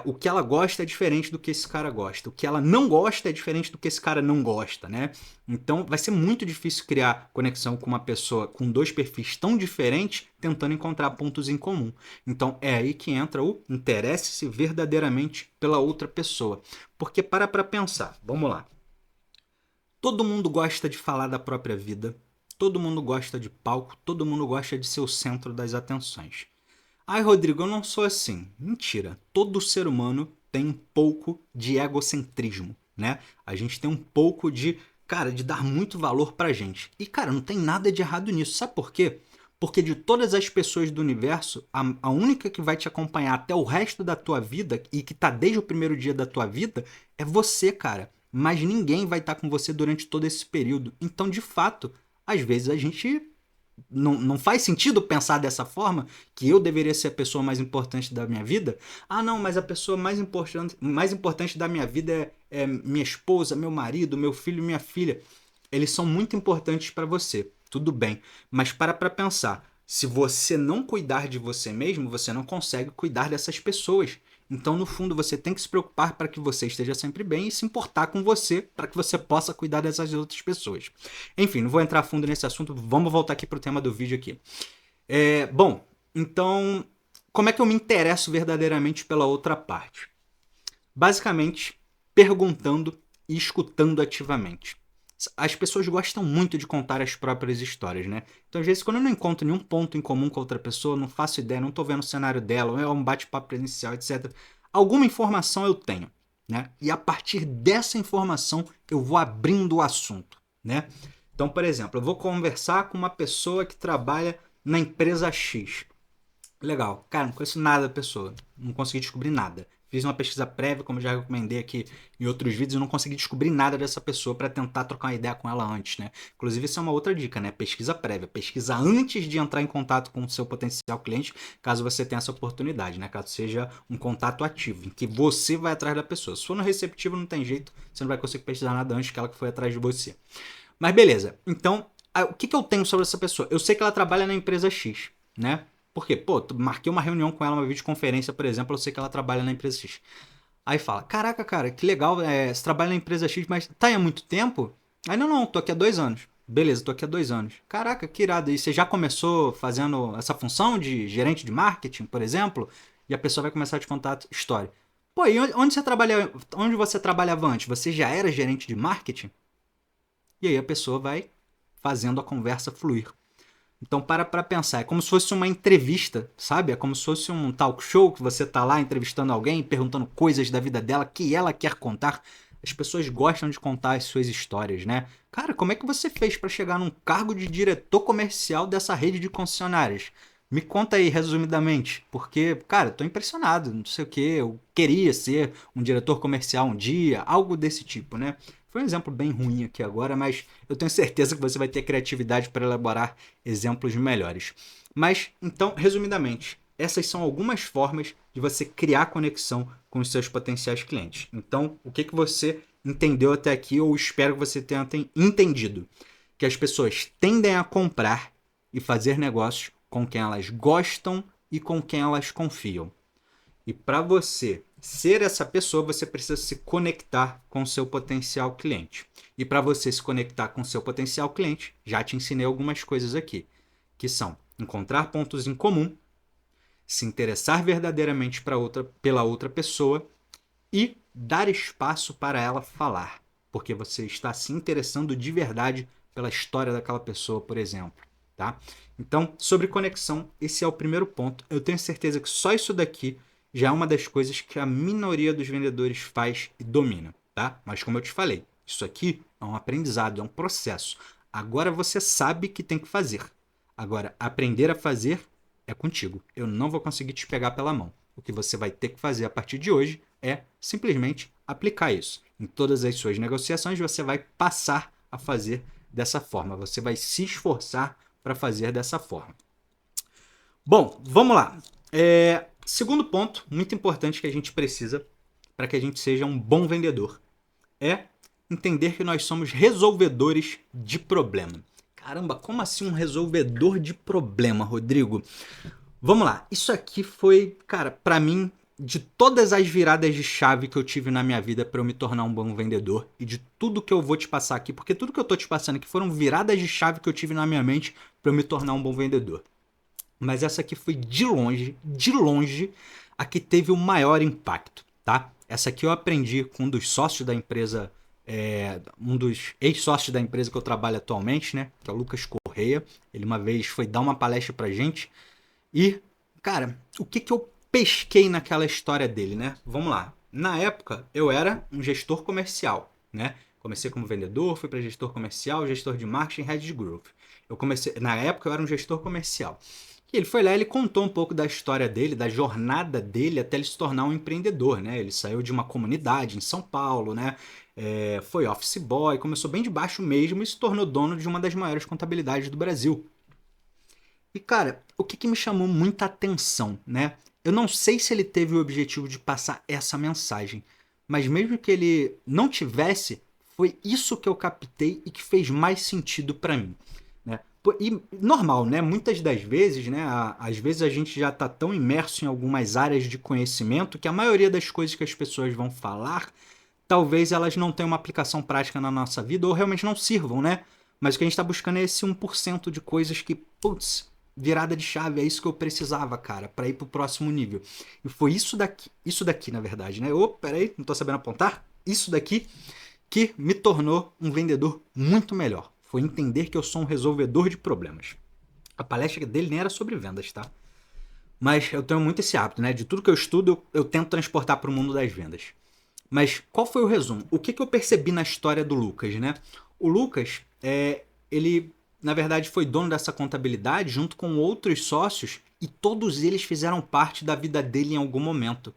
O que ela gosta é diferente do que esse cara gosta. O que ela não gosta é diferente do que esse cara não gosta, né? Então vai ser muito difícil criar conexão com uma pessoa com dois perfis tão diferentes tentando encontrar pontos em comum. Então é aí que entra o interesse-se verdadeiramente pela outra pessoa. Porque para pensar, vamos lá. Todo mundo gosta de falar da própria vida, todo mundo gosta de palco, todo mundo gosta de ser o centro das atenções. Ai, Rodrigo, eu não sou assim. Mentira. Todo ser humano tem um pouco de egocentrismo, né? A gente tem um pouco de, cara, de dar muito valor pra gente. E, cara, não tem nada de errado nisso. Sabe por quê? Porque de todas as pessoas do universo, a única que vai te acompanhar até o resto da tua vida e que tá desde o primeiro dia da tua vida é você, cara. Mas ninguém vai estar com você durante todo esse período. Então, de fato, às vezes a gente não faz sentido pensar dessa forma, que eu deveria ser a pessoa mais importante da minha vida. Ah, não, mas a pessoa mais importante da minha vida é minha esposa, meu marido, meu filho e minha filha. Eles são muito importantes para você, tudo bem. Mas para pensar, se você não cuidar de você mesmo, você não consegue cuidar dessas pessoas. Então, no fundo, você tem que se preocupar para que você esteja sempre bem e se importar com você para que você possa cuidar dessas outras pessoas. Enfim, não vou entrar a fundo nesse assunto, vamos voltar aqui para o tema do vídeo aqui. Bom, então, como é que eu me interesso verdadeiramente pela outra parte? Basicamente, perguntando e escutando ativamente. As pessoas gostam muito de contar as próprias histórias, né? Então, às vezes, quando eu não encontro nenhum ponto em comum com outra pessoa, não faço ideia, não tô vendo o cenário dela, é um bate-papo presencial, etc. Alguma informação eu tenho, né? E a partir dessa informação, eu vou abrindo o assunto, né? Então, por exemplo, eu vou conversar com uma pessoa que trabalha na empresa X. Legal. Cara, não conheço nada da pessoa. Não consegui descobrir nada. Fiz uma pesquisa prévia, como já recomendei aqui em outros vídeos, e não consegui descobrir nada dessa pessoa para tentar trocar uma ideia com ela antes, né? Inclusive, isso é uma outra dica, né? Pesquisa prévia. Pesquisa antes de entrar em contato com o seu potencial cliente, caso você tenha essa oportunidade, né? Caso seja um contato ativo, em que você vai atrás da pessoa. Se for no receptivo, não tem jeito, você não vai conseguir pesquisar nada antes que ela que foi atrás de você. Mas beleza. Então, o que eu tenho sobre essa pessoa? Eu sei que ela trabalha na empresa X, né? Por quê? Pô, marquei uma reunião com ela, uma videoconferência, por exemplo, eu sei que ela trabalha na empresa X. Aí fala, caraca, cara, que legal, você trabalha na empresa X, mas tá aí há muito tempo? Aí, não, tô aqui há 2 anos. Beleza, tô aqui há 2 anos. Caraca, que irado. E você já começou fazendo essa função de gerente de marketing, por exemplo? E a pessoa vai começar a te contar a história. Pô, e onde você trabalhava antes? Você já era gerente de marketing? E aí a pessoa vai fazendo a conversa fluir. Então para pensar, é como se fosse uma entrevista, sabe? É como se fosse um talk show que você tá lá entrevistando alguém, perguntando coisas da vida dela que ela quer contar. As pessoas gostam de contar as suas histórias, né? Cara, como é que você fez para chegar num cargo de diretor comercial dessa rede de concessionárias? Me conta aí, resumidamente, porque, cara, tô impressionado, não sei o que, eu queria ser um diretor comercial um dia, algo desse tipo, né? Foi um exemplo bem ruim aqui agora, mas eu tenho certeza que você vai ter criatividade para elaborar exemplos melhores. Mas, então, resumidamente, essas são algumas formas de você criar conexão com os seus potenciais clientes. Então, o que você entendeu até aqui, ou espero que você tenha entendido? Que as pessoas tendem a comprar e fazer negócios com quem elas gostam e com quem elas confiam. E para você ser essa pessoa, você precisa se conectar com o seu potencial cliente. E para você se conectar com o seu potencial cliente, já te ensinei algumas coisas aqui, que são encontrar pontos em comum, se interessar verdadeiramente pela outra pessoa e dar espaço para ela falar, porque você está se interessando de verdade pela história daquela pessoa, por exemplo, tá? Então, sobre conexão, esse é o primeiro ponto. Eu tenho certeza que só isso daqui já é uma das coisas que a minoria dos vendedores faz e domina, tá? Mas como eu te falei, isso aqui é um aprendizado, é um processo. Agora você sabe que tem que fazer. Agora, aprender a fazer é contigo. Eu não vou conseguir te pegar pela mão. O que você vai ter que fazer a partir de hoje é simplesmente aplicar isso. Em todas as suas negociações, você vai passar a fazer dessa forma. Você vai se esforçar para fazer dessa forma. Bom, vamos lá. Segundo ponto, muito importante que a gente precisa para que a gente seja um bom vendedor é entender que nós somos resolvedores de problema. Caramba, como assim um resolvedor de problema, Rodrigo? Vamos lá. Isso aqui foi, cara, para mim, de todas as viradas de chave que eu tive na minha vida para eu me tornar um bom vendedor e de tudo que eu vou te passar aqui, porque tudo que eu tô te passando aqui foram viradas de chave que eu tive na minha mente para eu me tornar um bom vendedor. Mas essa aqui foi de longe, a que teve o maior impacto, tá? Essa aqui eu aprendi com um dos sócios da empresa, um dos ex-sócios da empresa que eu trabalho atualmente, né? Que é o Lucas Correia. Ele uma vez foi dar uma palestra pra gente. E, cara, o que eu pesquei naquela história dele, né? Vamos lá. Na época, eu era um gestor comercial, né? Comecei como vendedor, fui para gestor comercial, gestor de marketing, head de growth. Na época, eu era um gestor comercial. E ele foi lá e ele contou um pouco da história dele, da jornada dele até ele se tornar um empreendedor, né? Ele saiu de uma comunidade em São Paulo, né? Foi office boy, começou bem de baixo mesmo e se tornou dono de uma das maiores contabilidades do Brasil. E, cara, o que me chamou muita atenção, né? Eu não sei se ele teve o objetivo de passar essa mensagem, mas mesmo que ele não tivesse, foi isso que eu captei e que fez mais sentido pra mim, né? E normal, né? Muitas das vezes, né? Às vezes a gente já tá tão imerso em algumas áreas de conhecimento que a maioria das coisas que as pessoas vão falar, talvez elas não tenham uma aplicação prática na nossa vida ou realmente não sirvam, né? Mas o que a gente tá buscando é esse 1% de coisas que, putz, virada de chave, é isso que eu precisava, cara, para ir pro próximo nível. E foi isso daqui, na verdade, né? Peraí, não tô sabendo apontar. Isso daqui que me tornou um vendedor muito melhor. Foi entender que eu sou um resolvedor de problemas. A palestra dele nem era sobre vendas, tá? Mas eu tenho muito esse hábito, né? De tudo que eu estudo, eu tento transportar para o mundo das vendas. Mas qual foi o resumo? O que eu percebi na história do Lucas, né? O Lucas, ele na verdade foi dono dessa contabilidade junto com outros sócios e todos eles fizeram parte da vida dele em algum momento.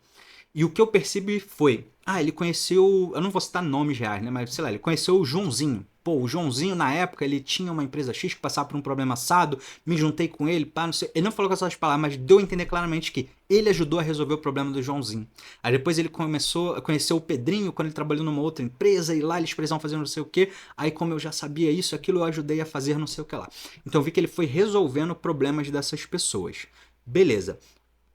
E o que eu percebi foi, ele conheceu, eu não vou citar nomes reais, né, mas sei lá, ele conheceu o Joãozinho. Pô, o Joãozinho na época, ele tinha uma empresa X que passava por um problema assado, me juntei com ele, pá, não sei. Ele não falou com essas palavras, mas deu a entender claramente que ele ajudou a resolver o problema do Joãozinho. Aí depois ele começou a conhecer o Pedrinho quando ele trabalhou numa outra empresa e lá eles precisavam fazer não sei o que. Aí como eu já sabia isso, aquilo eu ajudei a fazer não sei o que lá. Então eu vi que ele foi resolvendo problemas dessas pessoas. Beleza.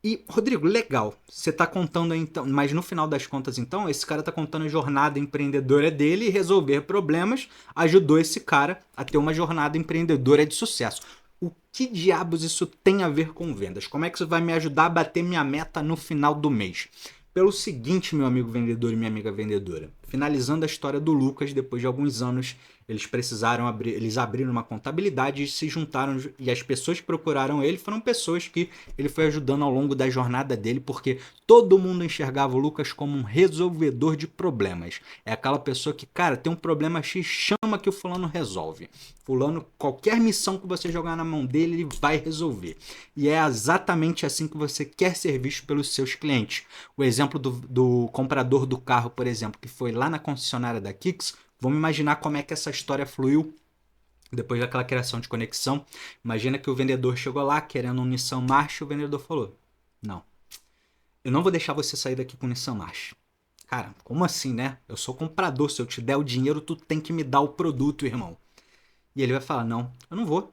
E, Rodrigo, legal, você tá contando aí, então, mas no final das contas, então, esse cara tá contando a jornada empreendedora dele e resolver problemas ajudou esse cara a ter uma jornada empreendedora de sucesso. O que diabos isso tem a ver com vendas? Como é que isso vai me ajudar a bater minha meta no final do mês? Pelo seguinte, meu amigo vendedor e minha amiga vendedora, finalizando a história do Lucas, depois de alguns anos, eles abriram uma contabilidade e se juntaram, e as pessoas que procuraram ele foram pessoas que ele foi ajudando ao longo da jornada dele, porque todo mundo enxergava o Lucas como um resolvedor de problemas. É aquela pessoa que, cara, tem um problema X, chama que o fulano resolve. Fulano, qualquer missão que você jogar na mão dele, ele vai resolver. E é exatamente assim que você quer ser visto pelos seus clientes. O exemplo do comprador do carro, por exemplo, que foi lá na concessionária da Kicks, vamos imaginar como é que essa história fluiu depois daquela criação de conexão. Imagina que o vendedor chegou lá querendo um Nissan March e o vendedor falou: não, eu não vou deixar você sair daqui com o Nissan March. Cara, como assim, né? Eu sou comprador, se eu te der o dinheiro, tu tem que me dar o produto, irmão. E ele vai falar: não, eu não vou.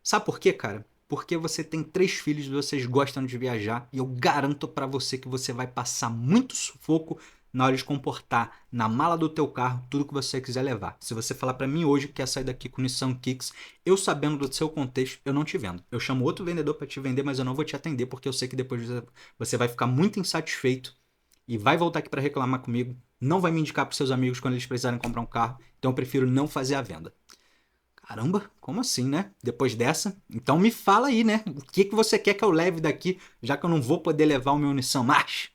Sabe por quê, cara? Porque você tem 3 filhos, vocês gostam de viajar e eu garanto pra você que você vai passar muito sufoco na hora de comportar na mala do teu carro tudo que você quiser levar. Se você falar pra mim hoje que quer sair daqui com o Nissan Kicks, eu sabendo do seu contexto, eu não te vendo. Eu chamo outro vendedor pra te vender, mas eu não vou te atender porque eu sei que depois você vai ficar muito insatisfeito e vai voltar aqui pra reclamar comigo. Não vai me indicar pros seus amigos quando eles precisarem comprar um carro. Então eu prefiro não fazer a venda. Caramba, como assim, né? Depois dessa, então me fala aí, né? O que que você quer que eu leve daqui, já que eu não vou poder levar o meu Nissan March?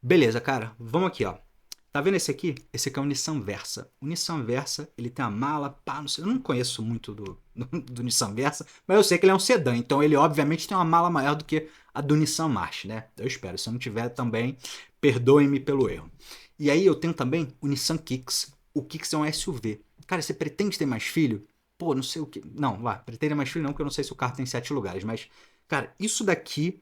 Beleza, cara, vamos aqui, ó. Tá vendo esse aqui? Esse aqui é o Nissan Versa. O Nissan Versa, ele tem a mala, pá, não sei, eu não conheço muito do Nissan Versa, mas eu sei que ele é um sedã, então ele obviamente tem uma mala maior do que a do Nissan March, né? Eu espero, se eu não tiver também, perdoem-me pelo erro. E aí eu tenho também o Nissan Kicks. O Kicks é um SUV. Cara, você pretende ter mais filho? Pô, não sei o que. Não, vá, pretende mais filho não, porque eu não sei se o carro tem 7 lugares, mas, cara, isso daqui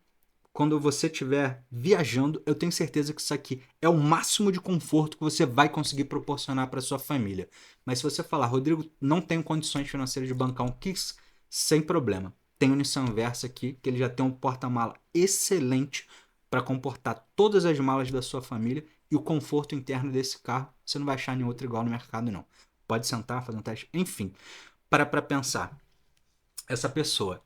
quando você estiver viajando, eu tenho certeza que isso aqui é o máximo de conforto que você vai conseguir proporcionar para sua família. Mas se você falar: Rodrigo, não tenho condições financeiras de bancar um Kicks, sem problema. Tem o Nissan Versa aqui, que ele já tem um porta-mala excelente para comportar todas as malas da sua família, e o conforto interno desse carro você não vai achar nenhum outro igual no mercado, não. Pode sentar, fazer um teste, enfim. Para pensar, essa pessoa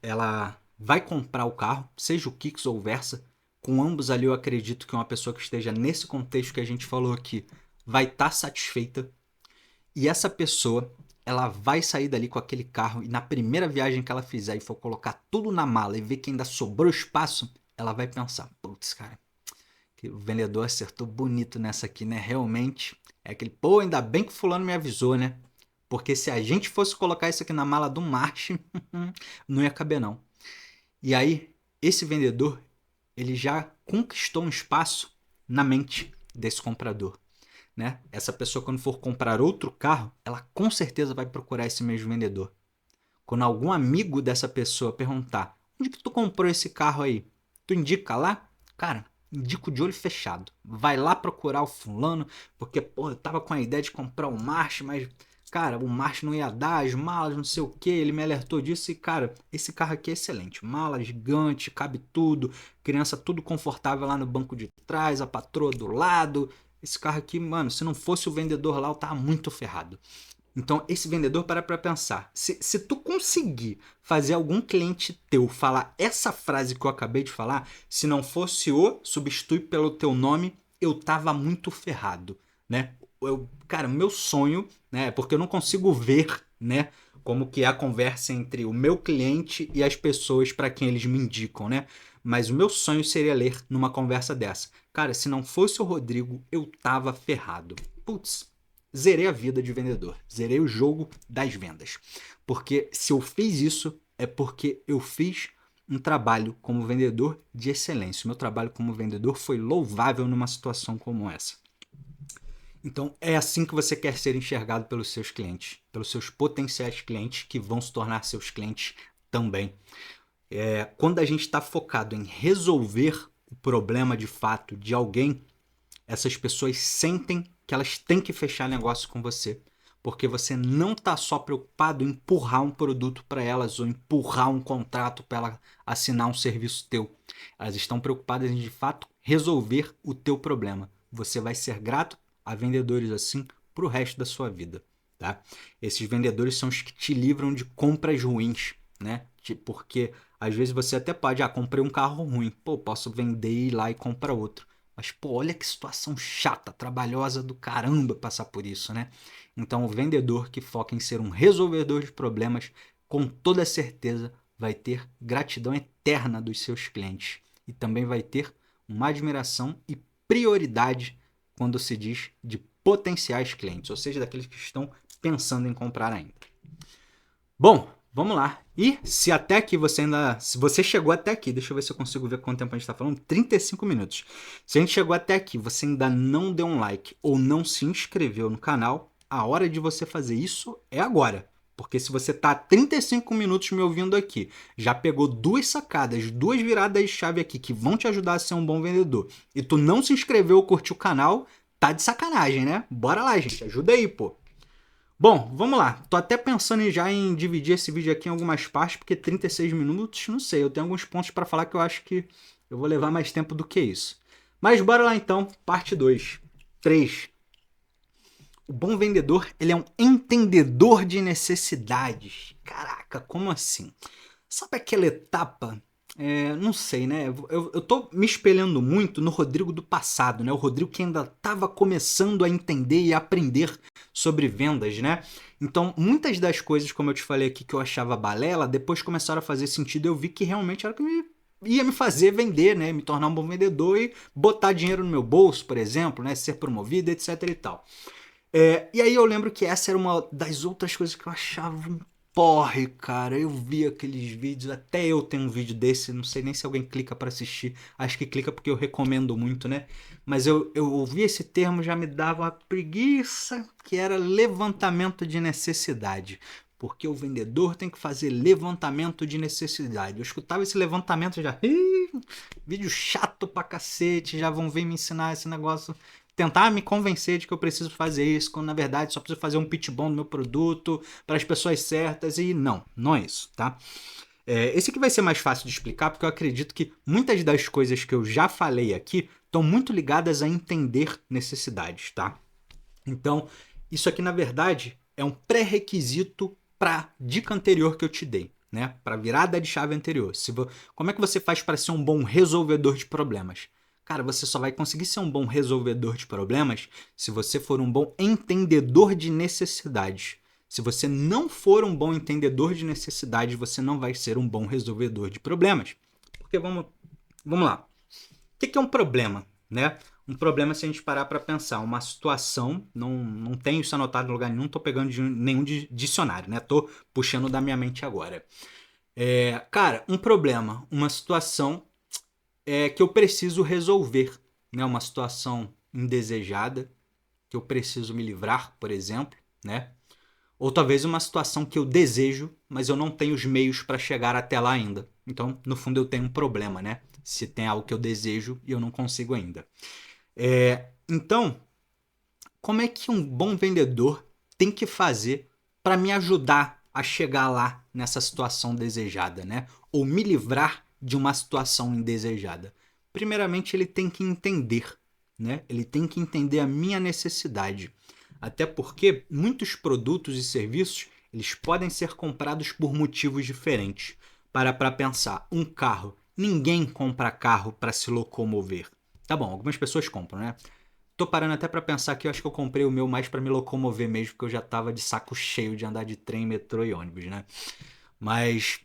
ela vai comprar o carro, seja o Kicks ou o Versa. Com ambos ali eu acredito que uma pessoa que esteja nesse contexto que a gente falou aqui vai estar satisfeita. E essa pessoa, ela vai sair dali com aquele carro e na primeira viagem que ela fizer e for colocar tudo na mala e ver que ainda sobrou espaço, ela vai pensar: putz, cara, que o vendedor acertou bonito nessa aqui, né? Realmente é aquele, pô, ainda bem que o fulano me avisou, né? Porque se a gente fosse colocar isso aqui na mala do March, não ia caber não. E aí, esse vendedor, ele já conquistou um espaço na mente desse comprador, né? Essa pessoa, quando for comprar outro carro, ela com certeza vai procurar esse mesmo vendedor. Quando algum amigo dessa pessoa perguntar: onde que tu comprou esse carro aí? Tu indica lá? Cara, indico de olho fechado. Vai lá procurar o fulano, porque, pô, eu tava com a ideia de comprar um March, mas, cara, o March não ia dar, as malas, não sei o que, ele me alertou disso e, cara, esse carro aqui é excelente. Mala gigante, cabe tudo, criança tudo confortável lá no banco de trás, a patroa do lado. Esse carro aqui, mano, se não fosse o vendedor lá, eu tava muito ferrado. Então, esse vendedor, para pensar. Se tu conseguir fazer algum cliente teu falar essa frase que eu acabei de falar: se não fosse o, substitui pelo teu nome, eu tava muito ferrado, né? Cara, meu sonho, né? Porque eu não consigo ver, né? Como que é a conversa entre o meu cliente e as pessoas para quem eles me indicam, né? Mas o meu sonho seria ler numa conversa dessa: cara, se não fosse o Rodrigo, eu tava ferrado. Putz, zerei a vida de vendedor, zerei o jogo das vendas. Porque se eu fiz isso, é porque eu fiz um trabalho como vendedor de excelência. O meu trabalho como vendedor foi louvável numa situação como essa. Então é assim que você quer ser enxergado pelos seus clientes, pelos seus potenciais clientes que vão se tornar seus clientes também. Quando a gente está focado em resolver o problema de fato de alguém, essas pessoas sentem que elas têm que fechar negócio com você. porque você não está só preocupado em empurrar um produto para elas ou empurrar um contrato para ela assinar um serviço teu. Elas estão preocupadas em, de fato, resolver o teu problema. Você vai ser grato a vendedores assim para o resto da sua vida. Tá? Esses vendedores são os que te livram de compras ruins, né? Porque às vezes você até pode, comprei um carro ruim, posso vender e ir lá e comprar outro. Mas, olha que situação chata, trabalhosa do caramba passar por isso, né? Então, o vendedor que foca em ser um resolvedor de problemas, com toda certeza vai ter gratidão eterna dos seus clientes. E também vai ter uma admiração e prioridade quando se diz de potenciais clientes, ou seja, daqueles que estão pensando em comprar ainda. Bom, vamos lá. E se até aqui se você chegou até aqui, deixa eu ver se eu consigo ver quanto tempo a gente está falando, 35 minutos. Se a gente chegou até aqui, você ainda não deu um like ou não se inscreveu no canal, a hora de você fazer isso é agora. Porque se você está 35 minutos me ouvindo aqui, já pegou 2 sacadas, 2 viradas de chave aqui que vão te ajudar a ser um bom vendedor, e tu não se inscreveu ou curtiu o canal, tá de sacanagem, né? Bora lá, gente, ajuda aí, pô. Bom, vamos lá. Tô até pensando já em dividir esse vídeo aqui em algumas partes, porque 36 minutos, não sei, eu tenho alguns pontos para falar que eu acho que eu vou levar mais tempo do que isso. Mas bora lá então, parte 2. 3. O bom vendedor, ele é um entendedor de necessidades. Caraca, como assim? Sabe aquela etapa... não sei, né? Eu tô me espelhando muito no Rodrigo do passado, né? O Rodrigo que ainda estava começando a entender e aprender sobre vendas, né? Então, muitas das coisas, como eu te falei aqui, que eu achava balela, depois começaram a fazer sentido. Eu vi que realmente era o que ia me fazer vender, né? Me tornar um bom vendedor e botar dinheiro no meu bolso, por exemplo, né? Ser promovido, etc e tal. E aí eu lembro que essa era uma das outras coisas que eu achava um porre, cara. Eu vi aqueles vídeos, até eu tenho um vídeo desse, não sei nem se alguém clica para assistir. Acho que clica porque eu recomendo muito, né? Mas eu ouvi esse termo, já me dava uma preguiça, que era levantamento de necessidade. Porque o vendedor tem que fazer levantamento de necessidade. Eu escutava esse levantamento já... vídeo chato pra cacete, já vão vir me ensinar esse negócio... Tentar me convencer de que eu preciso fazer isso, quando na verdade só preciso fazer um pitch bom do meu produto para as pessoas certas, e não é isso, tá? Esse aqui vai ser mais fácil de explicar, porque eu acredito que muitas das coisas que eu já falei aqui estão muito ligadas a entender necessidades, tá? Então, isso aqui na verdade é um pré-requisito para a dica anterior que eu te dei, né? Para a virada de chave anterior. Como é que você faz para ser um bom resolvedor de problemas? Cara, você só vai conseguir ser um bom resolvedor de problemas se você for um bom entendedor de necessidades. Se você não for um bom entendedor de necessidades, você não vai ser um bom resolvedor de problemas. Porque vamos lá. O que é um problema, né? Um problema, se a gente parar para pensar, uma situação, não tenho isso anotado em lugar nenhum, tô pegando de nenhum dicionário, né? Tô puxando da minha mente agora. Cara, um problema, uma situação que eu preciso resolver, né? Uma situação indesejada que eu preciso me livrar, por exemplo, né? Ou talvez uma situação que eu desejo, mas eu não tenho os meios para chegar até lá ainda. Então, no fundo, eu tenho um problema, né? Se tem algo que eu desejo e eu não consigo ainda. Então, como é que um bom vendedor tem que fazer para me ajudar a chegar lá nessa situação desejada, né? Ou me livrar de uma situação indesejada? Primeiramente, ele tem que entender, né? Ele tem que entender a minha necessidade. Até porque muitos produtos e serviços, eles podem ser comprados por motivos diferentes. Para pensar, um carro. Ninguém compra carro para se locomover. Tá bom, algumas pessoas compram, né? Tô parando até para pensar que eu acho que eu comprei o meu mais para me locomover mesmo, porque eu já tava de saco cheio de andar de trem, metrô e ônibus, né? Mas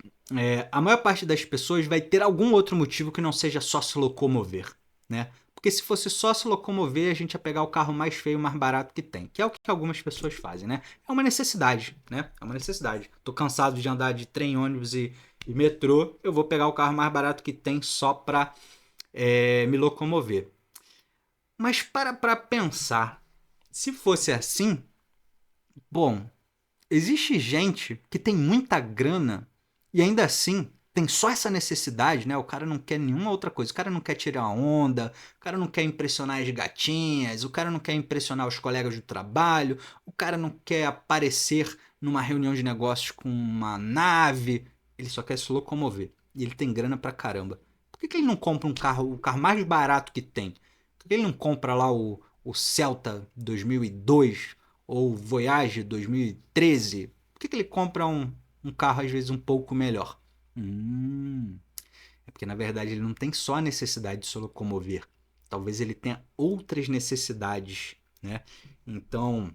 a maior parte das pessoas vai ter algum outro motivo que não seja só se locomover, né? Porque se fosse só se locomover, a gente ia pegar o carro mais feio, mais barato que tem. Que é o que algumas pessoas fazem, né? É uma necessidade, né? É uma necessidade. Tô cansado de andar de trem, ônibus e metrô. Eu vou pegar o carro mais barato que tem só pra me locomover. Mas para pensar, se fosse assim, bom, existe gente que tem muita grana e ainda assim tem só essa necessidade, né? O cara não quer nenhuma outra coisa. O cara não quer tirar onda, o cara não quer impressionar as gatinhas, o cara não quer impressionar os colegas do trabalho, o cara não quer aparecer numa reunião de negócios com uma nave, ele só quer se locomover. E ele tem grana pra caramba. Por que ele não compra um carro, o carro mais barato que tem? Por que ele não compra lá o Celta 2002 ou o Voyage 2013? Por que ele compra um carro às vezes um pouco melhor? É porque na verdade ele não tem só a necessidade de se locomover. Talvez ele tenha outras necessidades, né? Então,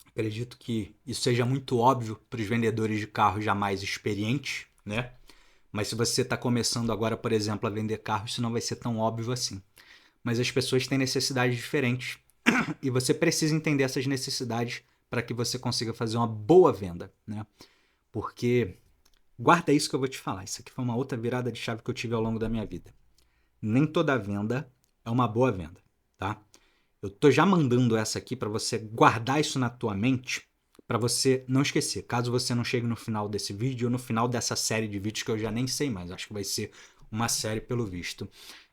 acredito que isso seja muito óbvio para os vendedores de carros já mais experientes, né? Mas se você está começando agora, por exemplo, a vender carros, isso não vai ser tão óbvio assim. Mas as pessoas têm necessidades diferentes e você precisa entender essas necessidades para que você consiga fazer uma boa venda, né? Porque guarda isso que eu vou te falar. Isso aqui foi uma outra virada de chave que eu tive ao longo da minha vida. Nem toda venda é uma boa venda, tá? Eu tô já mandando essa aqui para você guardar isso na tua mente, para você não esquecer. Caso você não chegue no final desse vídeo ou no final dessa série de vídeos que eu já nem sei mais, acho que vai ser uma série pelo visto.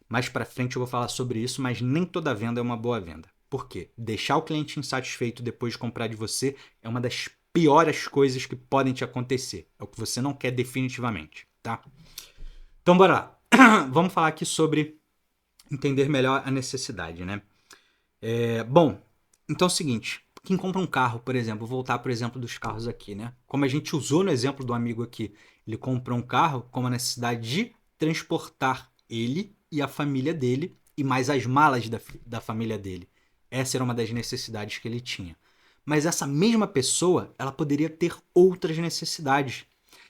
Mais para frente eu vou falar sobre isso, mas nem toda venda é uma boa venda. Por quê? Deixar o cliente insatisfeito depois de comprar de você é uma das piores coisas que podem te acontecer. É o que você não quer definitivamente, tá? Então bora lá. Vamos falar aqui sobre entender melhor a necessidade, né? Bom, então é o seguinte, quem compra um carro, por exemplo, vou voltar por exemplo dos carros aqui, né? Como a gente usou no exemplo do amigo aqui, ele comprou um carro com a necessidade de transportar ele e a família dele e mais as malas da família dele. Essa era uma das necessidades que ele tinha. Mas essa mesma pessoa, ela poderia ter outras necessidades.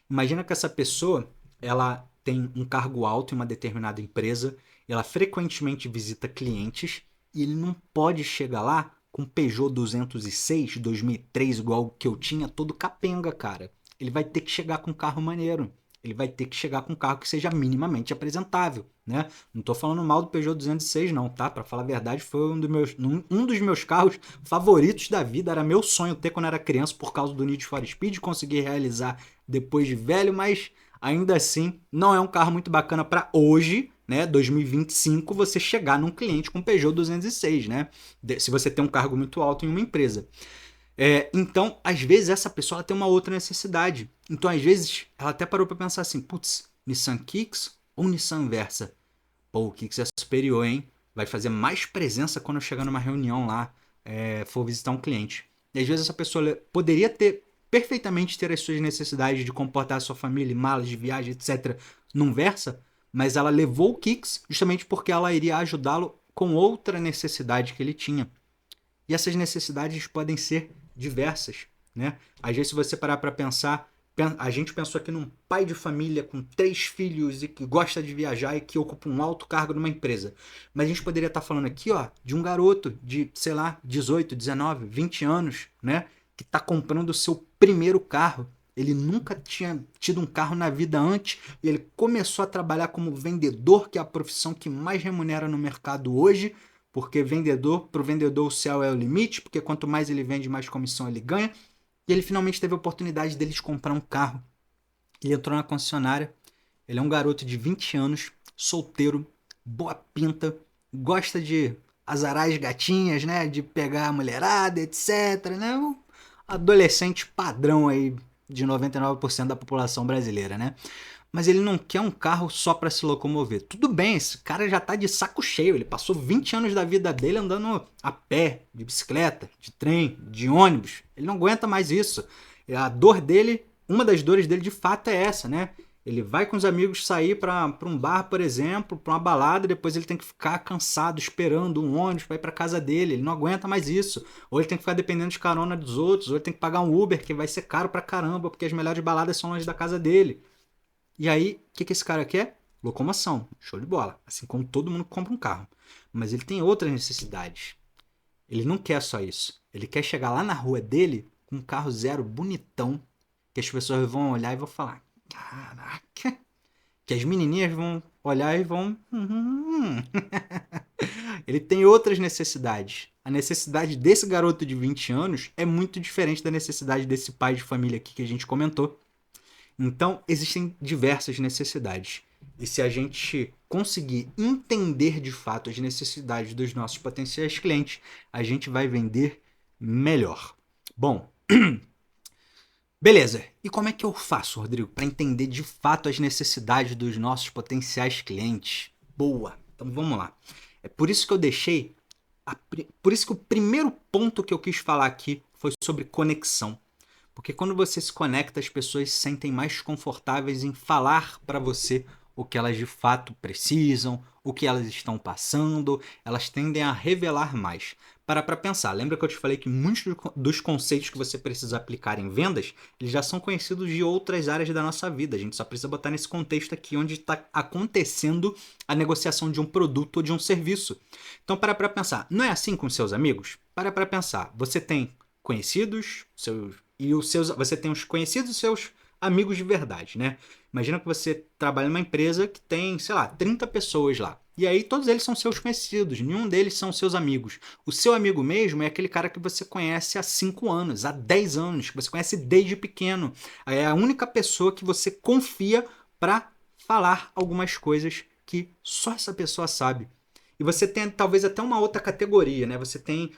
Imagina que essa pessoa, ela tem um cargo alto em uma determinada empresa, ela frequentemente visita clientes e ele não pode chegar lá com Peugeot 206 2003 igual o que eu tinha, todo capenga, cara. Ele vai ter que chegar com um carro maneiro. Ele vai ter que chegar com um carro que seja minimamente apresentável, né? Não tô falando mal do Peugeot 206 não, tá? Para falar a verdade, foi um dos meus carros favoritos da vida. Era meu sonho ter quando era criança por causa do Need for Speed, conseguir realizar depois de velho, mas ainda assim não é um carro muito bacana para hoje, né, 2025, você chegar num cliente com Peugeot 206, né? Se você tem um cargo muito alto em uma empresa. Então, às vezes, essa pessoa ela tem uma outra necessidade. Então, às vezes, ela até parou para pensar assim, putz, Nissan Kicks ou Nissan Versa? Pô, o Kicks é superior, hein? Vai fazer mais presença quando eu chegar numa reunião lá, for visitar um cliente. E às vezes essa pessoa poderia perfeitamente ter as suas necessidades de comportar a sua família, malas de viagem, etc., num Versa, mas ela levou o Kicks justamente porque ela iria ajudá-lo com outra necessidade que ele tinha. E essas necessidades podem ser diversas, né? Às vezes, se você parar para pensar, a gente pensou aqui num pai de família com 3 filhos e que gosta de viajar e que ocupa um alto cargo numa empresa. Mas a gente poderia estar falando aqui, ó, de um garoto de, sei lá, 18, 19, 20 anos, né? Que está comprando o seu primeiro carro. Ele nunca tinha tido um carro na vida antes e ele começou a trabalhar como vendedor, que é a profissão que mais remunera no mercado hoje, porque para o vendedor o céu é o limite, porque quanto mais ele vende, mais comissão ele ganha. E ele finalmente teve a oportunidade dele de comprar um carro. Ele entrou na concessionária, ele é um garoto de 20 anos, solteiro, boa pinta, gosta de azarar as gatinhas, né, de pegar a mulherada, etc, né, um adolescente padrão aí de 99% da população brasileira, né? Mas ele não quer um carro só para se locomover. Tudo bem, esse cara já tá de saco cheio. Ele passou 20 anos da vida dele andando a pé, de bicicleta, de trem, de ônibus. Ele não aguenta mais isso. A dor dele, uma das dores dele de fato é essa, né? Ele vai com os amigos sair para um bar, por exemplo, para uma balada, depois ele tem que ficar cansado esperando um ônibus para ir para casa dele. Ele não aguenta mais isso. Ou ele tem que ficar dependendo de carona dos outros, ou ele tem que pagar um Uber, que vai ser caro pra caramba, porque as melhores baladas são longe da casa dele. E aí, o que esse cara quer? Locomoção, show de bola. Assim como todo mundo que compra um carro. Mas ele tem outras necessidades. Ele não quer só isso. Ele quer chegar lá na rua dele com um carro zero bonitão, que as pessoas vão olhar e vão falar, caraca. Que as menininhas vão olhar e vão... Ele tem outras necessidades. A necessidade desse garoto de 20 anos é muito diferente da necessidade desse pai de família aqui que a gente comentou. Então, existem diversas necessidades. E se a gente conseguir entender de fato as necessidades dos nossos potenciais clientes, a gente vai vender melhor. Bom, beleza. E como é que eu faço, Rodrigo, para entender de fato as necessidades dos nossos potenciais clientes? Boa. Então vamos lá. É por isso que eu deixei. Por isso que o primeiro ponto que eu quis falar aqui foi sobre conexão. Porque quando você se conecta, as pessoas se sentem mais confortáveis em falar para você o que elas de fato precisam, o que elas estão passando, elas tendem a revelar mais. Para pensar, lembra que eu te falei que muitos dos conceitos que você precisa aplicar em vendas, eles já são conhecidos de outras áreas da nossa vida. A gente só precisa botar nesse contexto aqui onde está acontecendo a negociação de um produto ou de um serviço. Então, para pensar, não é assim com seus amigos? Para pensar, você tem conhecidos, você tem os conhecidos e seus amigos de verdade, né? Imagina que você trabalha numa empresa que tem, sei lá, 30 pessoas lá. E aí todos eles são seus conhecidos, nenhum deles são seus amigos. O seu amigo mesmo é aquele cara que você conhece há 5 anos, há 10 anos, que você conhece desde pequeno. É a única pessoa que você confia para falar algumas coisas que só essa pessoa sabe. E você tem talvez até uma outra categoria, né? Você tem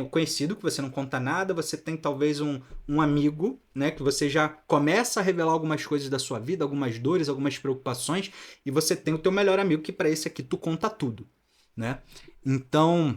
o conhecido, que você não conta nada, você tem talvez um amigo, né? Que você já começa a revelar algumas coisas da sua vida, algumas dores, algumas preocupações, e você tem o teu melhor amigo, que para esse aqui tu conta tudo, né? Então,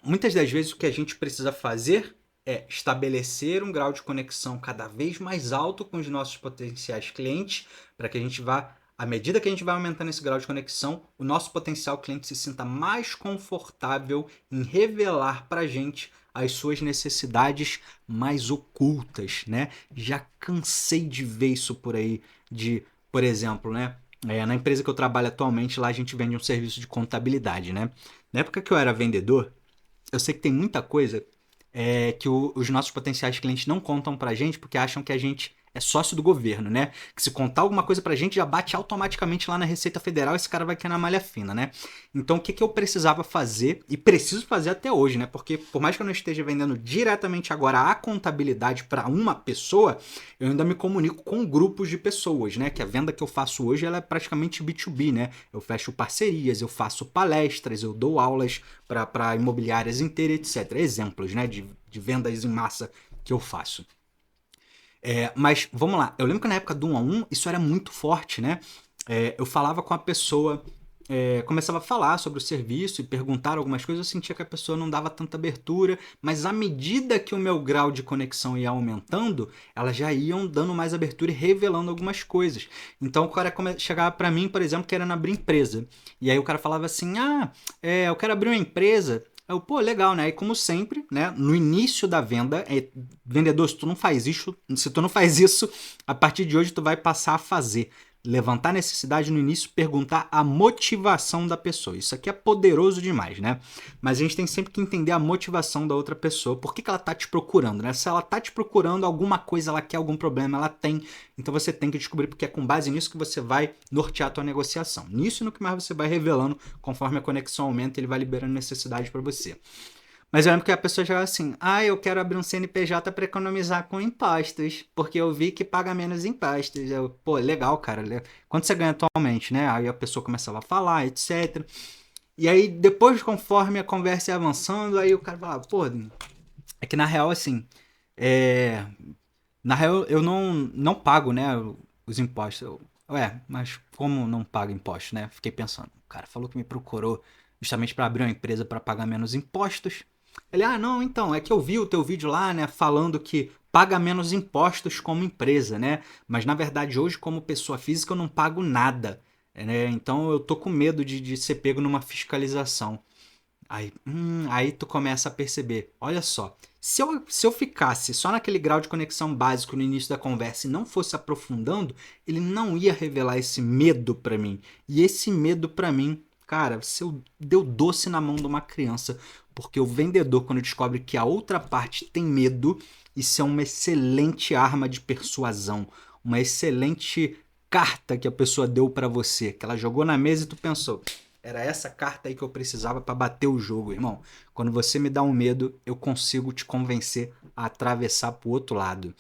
muitas das vezes o que a gente precisa fazer é estabelecer um grau de conexão cada vez mais alto com os nossos potenciais clientes, para que a gente vá, à medida que a gente vai aumentando esse grau de conexão, o nosso potencial cliente se sinta mais confortável em revelar para a gente as suas necessidades mais ocultas, né? Já cansei de ver isso por aí, por exemplo, né? Na empresa que eu trabalho atualmente, lá a gente vende um serviço de contabilidade, né? Na época que eu era vendedor, eu sei que tem muita coisa que os nossos potenciais clientes não contam pra gente porque acham que a gente é sócio do governo, né? Que se contar alguma coisa pra gente já bate automaticamente lá na Receita Federal e esse cara vai cair na malha fina, né? Então o que eu precisava fazer e preciso fazer até hoje, né? Porque por mais que eu não esteja vendendo diretamente agora a contabilidade para uma pessoa, eu ainda me comunico com grupos de pessoas, né? Que a venda que eu faço hoje ela é praticamente B2B, né? Eu fecho parcerias, eu faço palestras, eu dou aulas para imobiliárias inteiras, etc. Exemplos, né? De vendas em massa que eu faço. Mas vamos lá, eu lembro que na época do 1 a 1 isso era muito forte, né? Eu falava com a pessoa, começava a falar sobre o serviço e perguntar algumas coisas, eu sentia que a pessoa não dava tanta abertura, mas à medida que o meu grau de conexão ia aumentando, elas já iam dando mais abertura e revelando algumas coisas. Então o cara chegava para mim, por exemplo, querendo abrir empresa, e aí o cara falava assim, eu quero abrir uma empresa. Pô, legal, né? E como sempre, né? No início da venda, vendedor, se tu não faz isso, a partir de hoje tu vai passar a fazer. Levantar a necessidade no início, perguntar a motivação da pessoa. Isso aqui é poderoso demais, né? Mas a gente tem sempre que entender a motivação da outra pessoa. Por que ela tá te procurando, né? Se ela tá te procurando, alguma coisa, ela quer algum problema, ela tem. Então você tem que descobrir, porque é com base nisso que você vai nortear a tua negociação. Nisso e no que mais você vai revelando, conforme a conexão aumenta, ele vai liberando necessidade para você. Mas eu lembro que a pessoa chegava assim, eu quero abrir um CNPJ para economizar com impostos, porque eu vi que paga menos impostos. Pô, legal, cara. Quanto você ganha atualmente, né? Aí a pessoa começava a falar, etc. E aí, depois, conforme a conversa ia avançando, aí o cara falava, pô, é que na real, assim, na real eu não pago, né, os impostos. Mas como não pago impostos, né? Fiquei pensando, o cara falou que me procurou justamente para abrir uma empresa para pagar menos impostos. Ele, não, então, é que eu vi o teu vídeo lá, né, falando que paga menos impostos como empresa, né? Mas na verdade hoje, como pessoa física, eu não pago nada, né? Então eu tô com medo de ser pego numa fiscalização. Aí tu começa a perceber, olha só, se eu ficasse só naquele grau de conexão básico no início da conversa e não fosse aprofundando, ele não ia revelar esse medo pra mim. E esse medo pra mim, cara, deu doce na mão de uma criança, porque o vendedor, quando descobre que a outra parte tem medo, isso é uma excelente arma de persuasão, uma excelente carta que a pessoa deu pra você, que ela jogou na mesa e tu pensou, era essa carta aí que eu precisava para bater o jogo, irmão. Quando você me dá um medo, eu consigo te convencer a atravessar pro outro lado.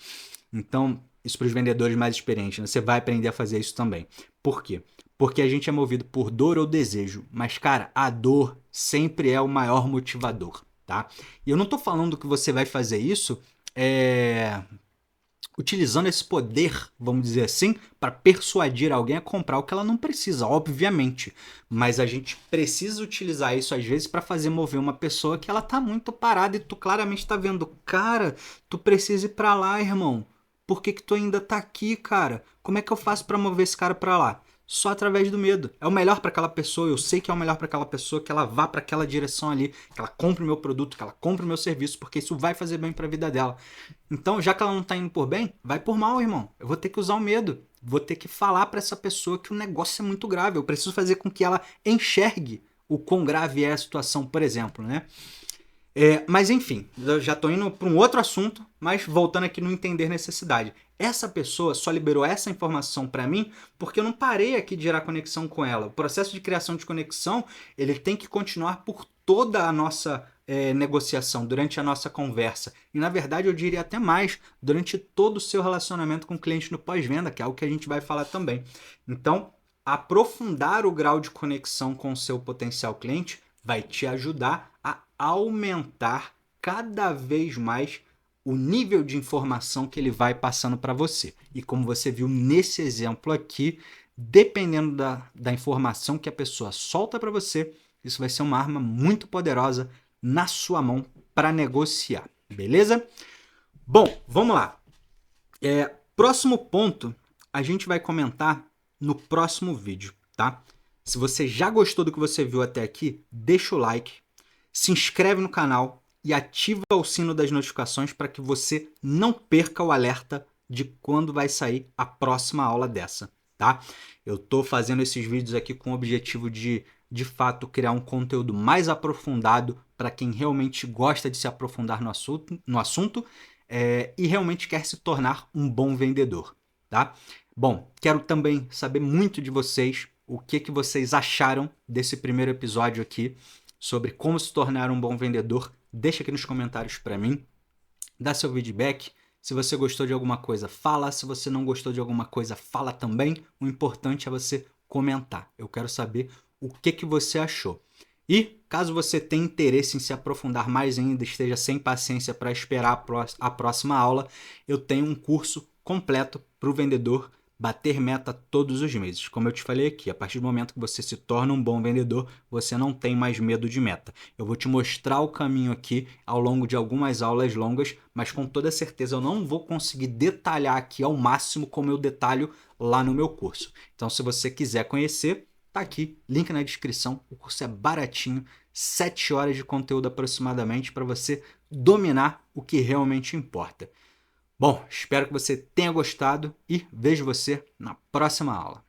Então, isso para os vendedores mais experientes, né? Você vai aprender a fazer isso também. Por quê? Porque a gente é movido por dor ou desejo, mas cara, a dor sempre é o maior motivador, tá? E eu não tô falando que você vai fazer isso utilizando esse poder, vamos dizer assim, para persuadir alguém a comprar o que ela não precisa, obviamente. Mas a gente precisa utilizar isso às vezes para fazer mover uma pessoa que ela tá muito parada e tu claramente tá vendo, cara, tu precisa ir para lá, irmão. Por que que tu ainda tá aqui, cara? Como é que eu faço para mover esse cara para lá? Só através do medo. É o melhor para aquela pessoa, eu sei que é o melhor para aquela pessoa, que ela vá para aquela direção ali, que ela compre o meu produto, que ela compre o meu serviço, porque isso vai fazer bem para a vida dela. Então, já que ela não tá indo por bem, vai por mal, irmão. Eu vou ter que usar o medo. Vou ter que falar para essa pessoa que o negócio é muito grave. Eu preciso fazer com que ela enxergue o quão grave é a situação, por exemplo, né? Mas enfim, eu já tô indo para um outro assunto, mas voltando aqui no entender necessidade. Essa pessoa só liberou essa informação para mim porque eu não parei aqui de gerar conexão com ela. O processo de criação de conexão, ele tem que continuar por toda a nossa negociação, durante a nossa conversa. E na verdade eu diria até mais, durante todo o seu relacionamento com o cliente no pós-venda, que é algo que a gente vai falar também. Então, aprofundar o grau de conexão com o seu potencial cliente vai te ajudar a aumentar cada vez mais o nível de informação que ele vai passando para você. E como você viu nesse exemplo aqui, dependendo da informação que a pessoa solta para você, isso vai ser uma arma muito poderosa na sua mão para negociar, beleza? Bom, vamos lá. Próximo ponto, a gente vai comentar no próximo vídeo, tá? Se você já gostou do que você viu até aqui, deixa o like, se inscreve no canal e ativa o sino das notificações para que você não perca o alerta de quando vai sair a próxima aula dessa, tá? Eu tô fazendo esses vídeos aqui com o objetivo de fato, criar um conteúdo mais aprofundado para quem realmente gosta de se aprofundar no assunto e realmente quer se tornar um bom vendedor, tá? Bom, quero também saber muito de vocês, o que vocês acharam desse primeiro episódio aqui sobre como se tornar um bom vendedor. Deixa aqui nos comentários para mim, dá seu feedback. Se você gostou de alguma coisa, fala. Se você não gostou de alguma coisa, fala também. O importante é você comentar. Eu quero saber o que você achou. E caso você tenha interesse em se aprofundar mais ainda, esteja sem paciência para esperar a próxima aula, eu tenho um curso completo para o vendedor bater meta todos os meses. Como eu te falei aqui, a partir do momento que você se torna um bom vendedor, você não tem mais medo de meta. Eu vou te mostrar o caminho aqui ao longo de algumas aulas longas, mas com toda certeza eu não vou conseguir detalhar aqui ao máximo como eu detalho lá no meu curso. Então, se você quiser conhecer, tá aqui, link na descrição. O curso é baratinho, 7 horas de conteúdo aproximadamente para você dominar o que realmente importa. Bom, espero que você tenha gostado e vejo você na próxima aula.